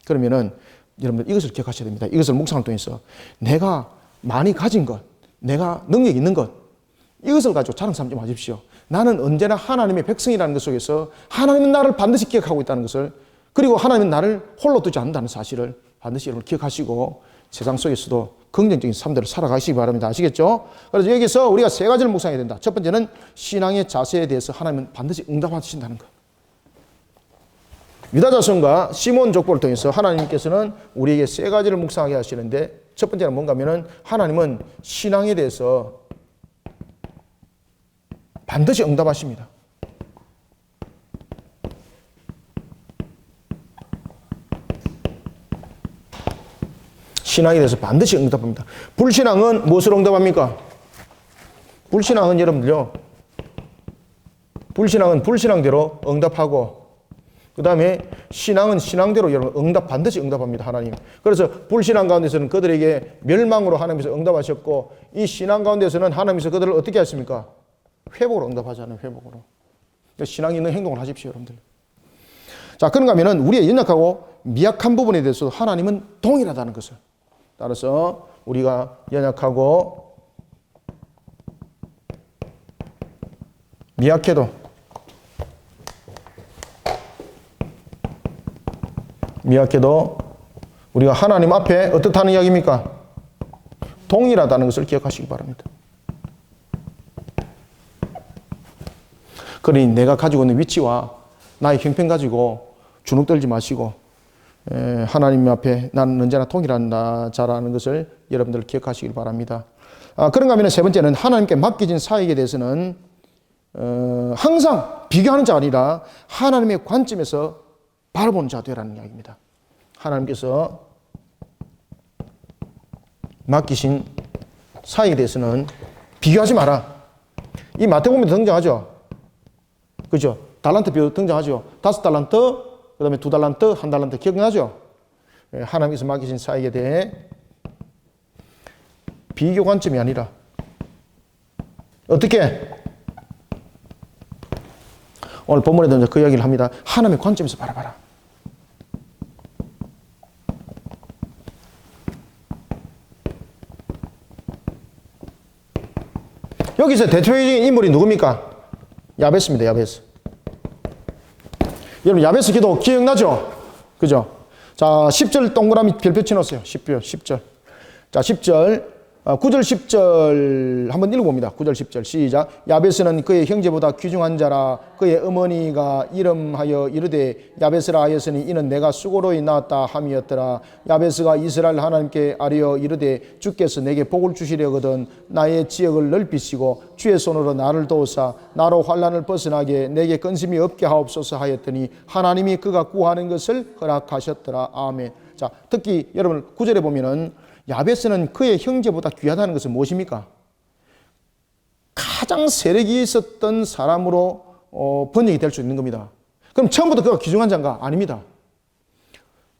그러면은 여러분들 이것을 기억하셔야 됩니다. 이것을 묵상을 통해서 내가 많이 가진 것, 내가 능력 있는 것, 이것을 가지고 자랑 삼지 마십시오. 나는 언제나 하나님의 백성이라는 것 속에서 하나님은 나를 반드시 기억하고 있다는 것을, 그리고 하나님은 나를 홀로 두지 않는다는 사실을 반드시 여러분 기억하시고 세상 속에서도 긍정적인 삶들을 살아가시기 바랍니다. 아시겠죠? 그래서 여기서 우리가 세 가지를 묵상해야 된다. 첫 번째는 신앙의 자세에 대해서 하나님은 반드시 응답하신다는 것. 유다 자손과 시몬 족보를 통해서 하나님께서는 우리에게 세 가지를 묵상하게 하시는데, 첫 번째는 뭔가 하면은 하나님은 신앙에 대해서 반드시 응답하십니다. 신앙에 대해서 반드시 응답합니다. 불신앙은 무엇으로 응답합니까? 불신앙은 여러분들요, 불신앙은 불신앙대로 응답하고, 그 다음에 신앙은 신앙대로 여러분 응답, 반드시 응답합니다. 하나님. 그래서 불신앙 가운데서는 그들에게 멸망으로 하나님께서 응답하셨고, 이 신앙 가운데서는 하나님께서 그들을 어떻게 하십니까? 회복으로 응답하잖아요. 회복으로. 신앙 있는 행동을 하십시오, 여러분들. 자, 그런가 하면은 우리의 연약하고 미약한 부분에 대해서 하나님은 동일하다는 것을, 따라서 우리가 연약하고 미약해도 우리가 하나님 앞에 어떻다는 이야기입니까? 동일하다는 것을 기억하시기 바랍니다. 그러니 내가 가지고 있는 위치와 나의 형편 가지고 주눅 들지 마시고 하나님 앞에 나는 언제나 동일한 자라는 것을 여러분들 기억하시길 바랍니다. 그런가 하면 세 번째는 하나님께 맡겨진 사역에 대해서는 항상 비교하는 자가 아니라 하나님의 관점에서 바라보는 자 되라는 이야기입니다. 하나님께서 맡기신 사역에 대해서는 비교하지 마라. 이 마태복음에도 등장하죠. 그죠? 달란트 비유 등장하죠. 5달란트, 그 다음에 2달란트, 1달란트 기억나죠? 하나님께서 맡기신 사역에 대해 비교 관점이 아니라 어떻게? 오늘 본문에도 이제 그 이야기를 합니다. 하나님의 관점에서 바라봐라. 여기서 대표적인 인물이 누굽니까? 야베스입니다. 야베스. 여러분 야베스 기도 기억나죠? 그죠? 자, 10절 동그라미 별표 쳐놓으세요. 10절. 자, 10절. 9절 10절 한번 읽어봅니다. 9절 10절 시작. 야베스는 그의 형제보다 귀중한 자라. 그의 어머니가 이름하여 이르되 야베스라 하였으니 이는 내가 수고로이 낳았다 함이었더라. 야베스가 이스라엘 하나님께 아뢰어 이르되 주께서 내게 복을 주시려거든 나의 지역을 넓히시고 주의 손으로 나를 도우사 나로 환난을 벗어나게 내게 근심이 없게 하옵소서 하였더니 하나님이 그가 구하는 것을 허락하셨더라. 아멘. 자, 특히 여러분 9절에 보면은 야베스는 그의 형제보다 귀하다는 것은 무엇입니까? 가장 세력이 있었던 사람으로 번역이 될 수 있는 겁니다. 그럼 처음부터 그가 귀중한 자인가? 아닙니다.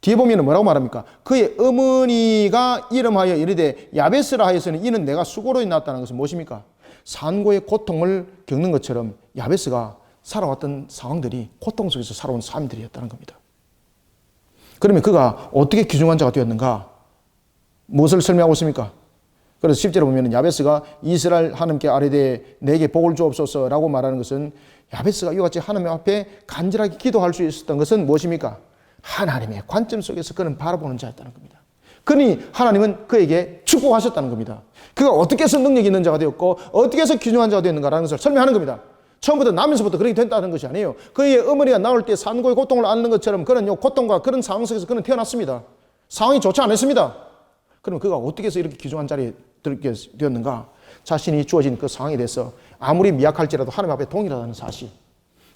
뒤에 보면 뭐라고 말합니까? 그의 어머니가 이름하여 이르되 야베스라 하였으니 이는 내가 수고로 낳았다는 것은 무엇입니까? 산고의 고통을 겪는 것처럼 야베스가 살아왔던 상황들이 고통 속에서 살아온 사람들이었다는 겁니다. 그러면 그가 어떻게 귀중한 자가 되었는가? 무엇을 설명하고 있습니까? 그래서 10절에 보면 야베스가 이스라엘 하나님께 아뢰되 내게 복을 주옵소서라고 말하는 것은 야베스가 이와 같이 하나님 앞에 간절하게 기도할 수 있었던 것은 무엇입니까? 하나님의 관점 속에서 그는 바라보는 자였다는 겁니다. 그러니 하나님은 그에게 축복하셨다는 겁니다. 그가 어떻게 해서 능력이 있는 자가 되었고 어떻게 해서 귀중한 자가 되었는가라는 것을 설명하는 겁니다. 처음부터 나면서부터 그렇게 된다는 것이 아니에요. 그의 어머니가 나올 때 산고의 고통을 앓는 것처럼 그는 고통과 그런 상황 속에서 그는 태어났습니다. 상황이 좋지 않았습니다. 그럼 그가 어떻게 해서 이렇게 귀중한 자리에 들게 되었는가? 자신이 주어진 그 상황에 대해서 아무리 미약할지라도 하나님 앞에 동일하다는 사실.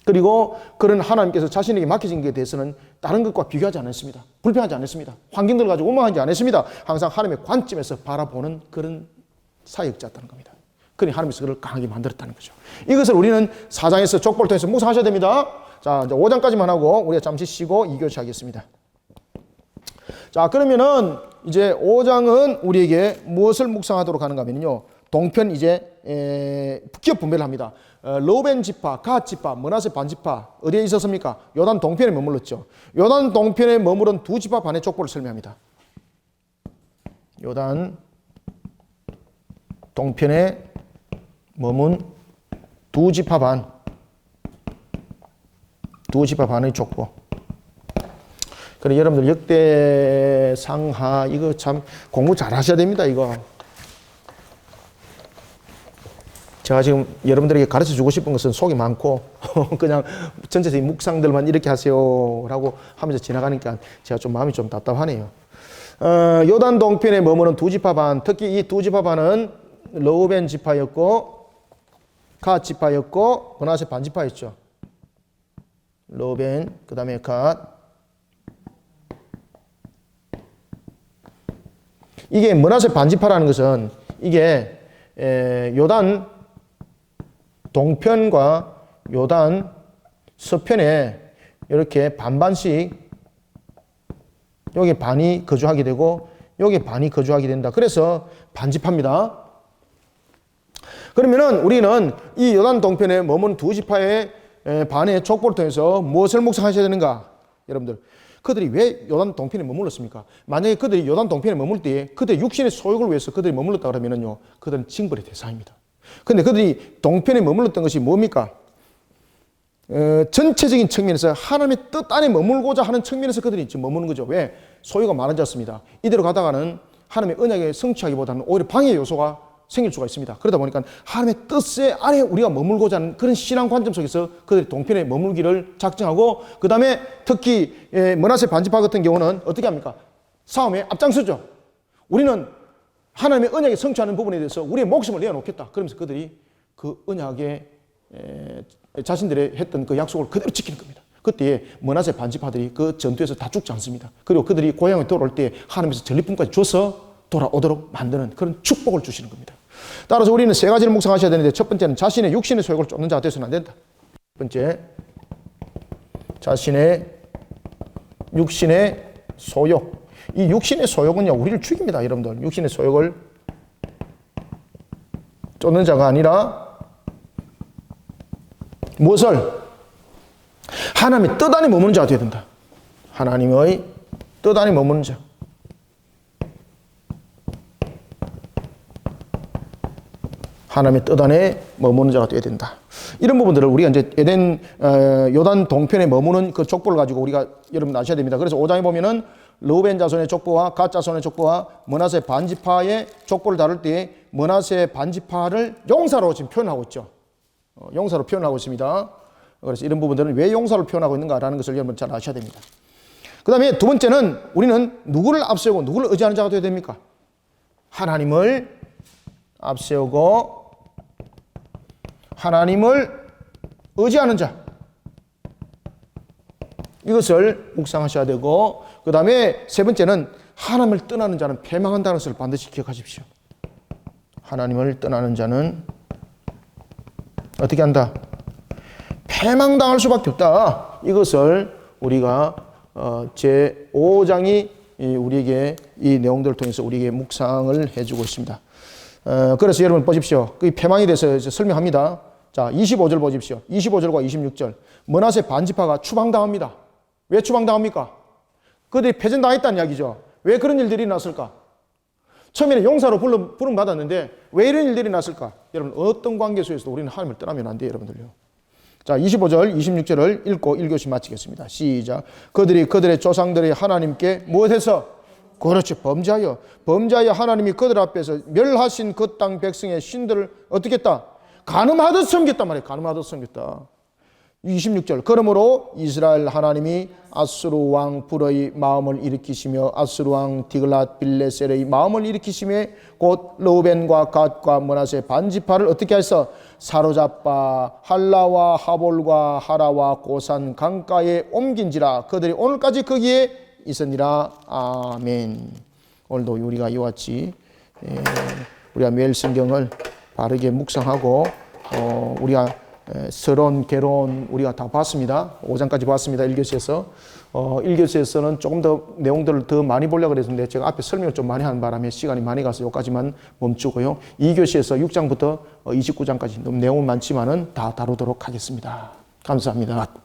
그리고 그런 하나님께서 자신에게 맡겨진 것에 대해서는 다른 것과 비교하지 않았습니다. 불평하지 않았습니다. 환경들을 가지고 원망하지 않았습니다. 항상 하나님의 관점에서 바라보는 그런 사역자였다는 겁니다. 그러니 하나님께서 그를 강하게 만들었다는 거죠. 이것을 우리는 4장에서 족보를 통해서 묵상하셔야 됩니다. 자, 이제 5장까지만 하고 우리가 잠시 쉬고 2교시 하겠습니다. 자, 그러면은 이제 5장은 우리에게 무엇을 묵상하도록 하는가 하면요. 동편 이제 기업 분배를 합니다. 로벤 지파, 갓 지파, 므낫세 반 지파 어디에 있었습니까? 요단 동편에 머물렀죠. 요단 동편에 머무른 두 지파 반의 족보를 설명합니다. 요단 동편에 머문 두 지파 반의 족보. 그래 여러분들 역대상하 이거 참 공부 잘 하셔야 됩니다. 이거 제가 지금 여러분들에게 가르쳐 주고 싶은 것은 속이 많고 그냥 전체적인 묵상들만 이렇게 하세요라고 하면서 지나가니까 제가 좀 마음이 좀 답답하네요. 요단 동편에 머무는 두 지파 반, 특히 이 두 지파 반은 르우벤 지파였고 갓 지파였고 므낫세 반 지파였죠. 르우벤 그다음에 갓. 이게 므낫세 반지파라는 것은 이게 요단 동편과 요단 서편에 이렇게 반반씩 여기 반이 거주하게 되고 여기 반이 거주하게 된다. 그래서 반지파입니다. 그러면은 우리는 이 요단 동편에 머문 두 지파의 반의 족보를 통해서 무엇을 묵상하셔야 되는가? 여러분들 그들이 왜 요단 동편에 머물렀습니까? 만약에 그들이 요단 동편에 머물 때에 그들의 육신의 소욕을 위해서 그들이 머물렀다 그러면은요, 그들은 징벌의 대상입니다. 근데 그들이 동편에 머물렀던 것이 뭡니까? 전체적인 측면에서 하나님의 뜻 안에 머물고자 하는 측면에서 그들이 지금 머무는 거죠. 왜? 소유가 많아졌습니다. 이대로 가다가는 하나님의 언약에 성취하기보다는 오히려 방해 요소가 생길 수가 있습니다. 그러다 보니까 하나님의 뜻 안에 우리가 머물고자 하는 그런 신앙 관점 속에서 그들이 동편에 머물기를 작정하고, 그 다음에 특히 므낫세 반지파 같은 경우는 어떻게 합니까? 싸움에 앞장서죠. 우리는 하나님의 언약에 성취하는 부분에 대해서 우리의 목숨을 내어놓겠다. 그러면서 그들이 그 언약에 자신들의 했던 그 약속을 그대로 지키는 겁니다. 그때 므낫세 반지파들이 그 전투에서 다 죽지 않습니다. 그리고 그들이 고향에 돌아올 때 하나님께서 전리품까지 줘서 돌아오도록 만드는 그런 축복을 주시는 겁니다. 따라서 우리는 세 가지를 묵상하셔야 되는데, 첫 번째는 자신의 육신의 소욕을 쫓는 자가 되어서는 안 된다. 첫 번째, 자신의 육신의 소욕. 이 육신의 소욕은요, 우리를 죽입니다, 여러분들. 육신의 소욕을 쫓는 자가 아니라 무엇을? 하나님의 뜻 안에 머무는 자가 되어야 된다. 하나님의 뜻 안에 머무는 자. 하나님의 뜻 안에 머무는 자가 되어야 된다. 이런 부분들을 우리가 이제 에덴 요단 동편에 머무는 그 족보를 가지고 우리가 여러분 아셔야 됩니다. 그래서 5장에 보면은 르우벤 자손의 족보와 갓 자손의 족보와 므낫세 반지파의 족보를 다룰 때 므낫세 반지파를 용사로 지금 표현하고 있죠. 용사로 표현하고 있습니다. 그래서 이런 부분들은 왜 용사로 표현하고 있는가라는 것을 여러분 잘 아셔야 됩니다. 그 다음에 두 번째는 우리는 누구를 앞세우고 누구를 의지하는 자가 되어야 됩니까? 하나님을 앞세우고 하나님을 의지하는 자, 이것을 묵상하셔야 되고, 그 다음에 세 번째는 하나님을 떠나는 자는 패망한다는 것을 반드시 기억하십시오. 하나님을 떠나는 자는 어떻게 한다? 패망당할 수밖에 없다. 이것을 우리가 제5장이 우리에게 이 내용들을 통해서 우리에게 묵상을 해주고 있습니다. 그래서 여러분 보십시오. 그 패망에 대해서 설명합니다. 자, 25절 보십시오. 25절과 26절. 므낫세 반지파가 추방당합니다. 왜 추방당합니까? 그들이 패전당했다는 이야기죠. 왜 그런 일들이 일어났을까? 처음에는 용사로 부름받았는데 왜 이런 일들이 났을까? 여러분, 어떤 관계 속에서도 우리는 하나님을 떠나면 안 돼요, 여러분들요. 자, 25절, 26절을 읽고 1교시 마치겠습니다. 시작. 그들이 그들의 조상들의 하나님께 무엇해서? 그렇죠. 범죄하여 하나님이 그들 앞에서 멸하신 그 땅 백성의 신들을 어떻게 했다? 간음하듯 섬겼단 말이에요. 간음하듯 섬겼다. 26절. 그러므로 이스라엘 하나님이 아수르 왕 불의 마음을 일으키시며 아수르 왕 디글랏 빌레셀의 마음을 일으키시며 곧 르우벤과 갓과 므낫세 반지파를 어떻게 해서 사로잡아 할라와 하볼과 하라와 고산 강가에 옮긴지라. 그들이 오늘까지 거기에 있으니라. 아멘. 오늘도 우리가 이와 같이 우리가 매일 성경을 바르게 묵상하고 우리가 서론, 개론 우리가 다 봤습니다. 5장까지 봤습니다. 1교시에서. 1교시에서는 조금 더 내용들을 더 많이 보려고 그랬는데 제가 앞에 설명을 좀 많이 하는 바람에 시간이 많이 가서 여기까지만 멈추고요. 2교시에서 6장부터 29장까지 너무 내용은 많지만은 다 다루도록 하겠습니다. 감사합니다.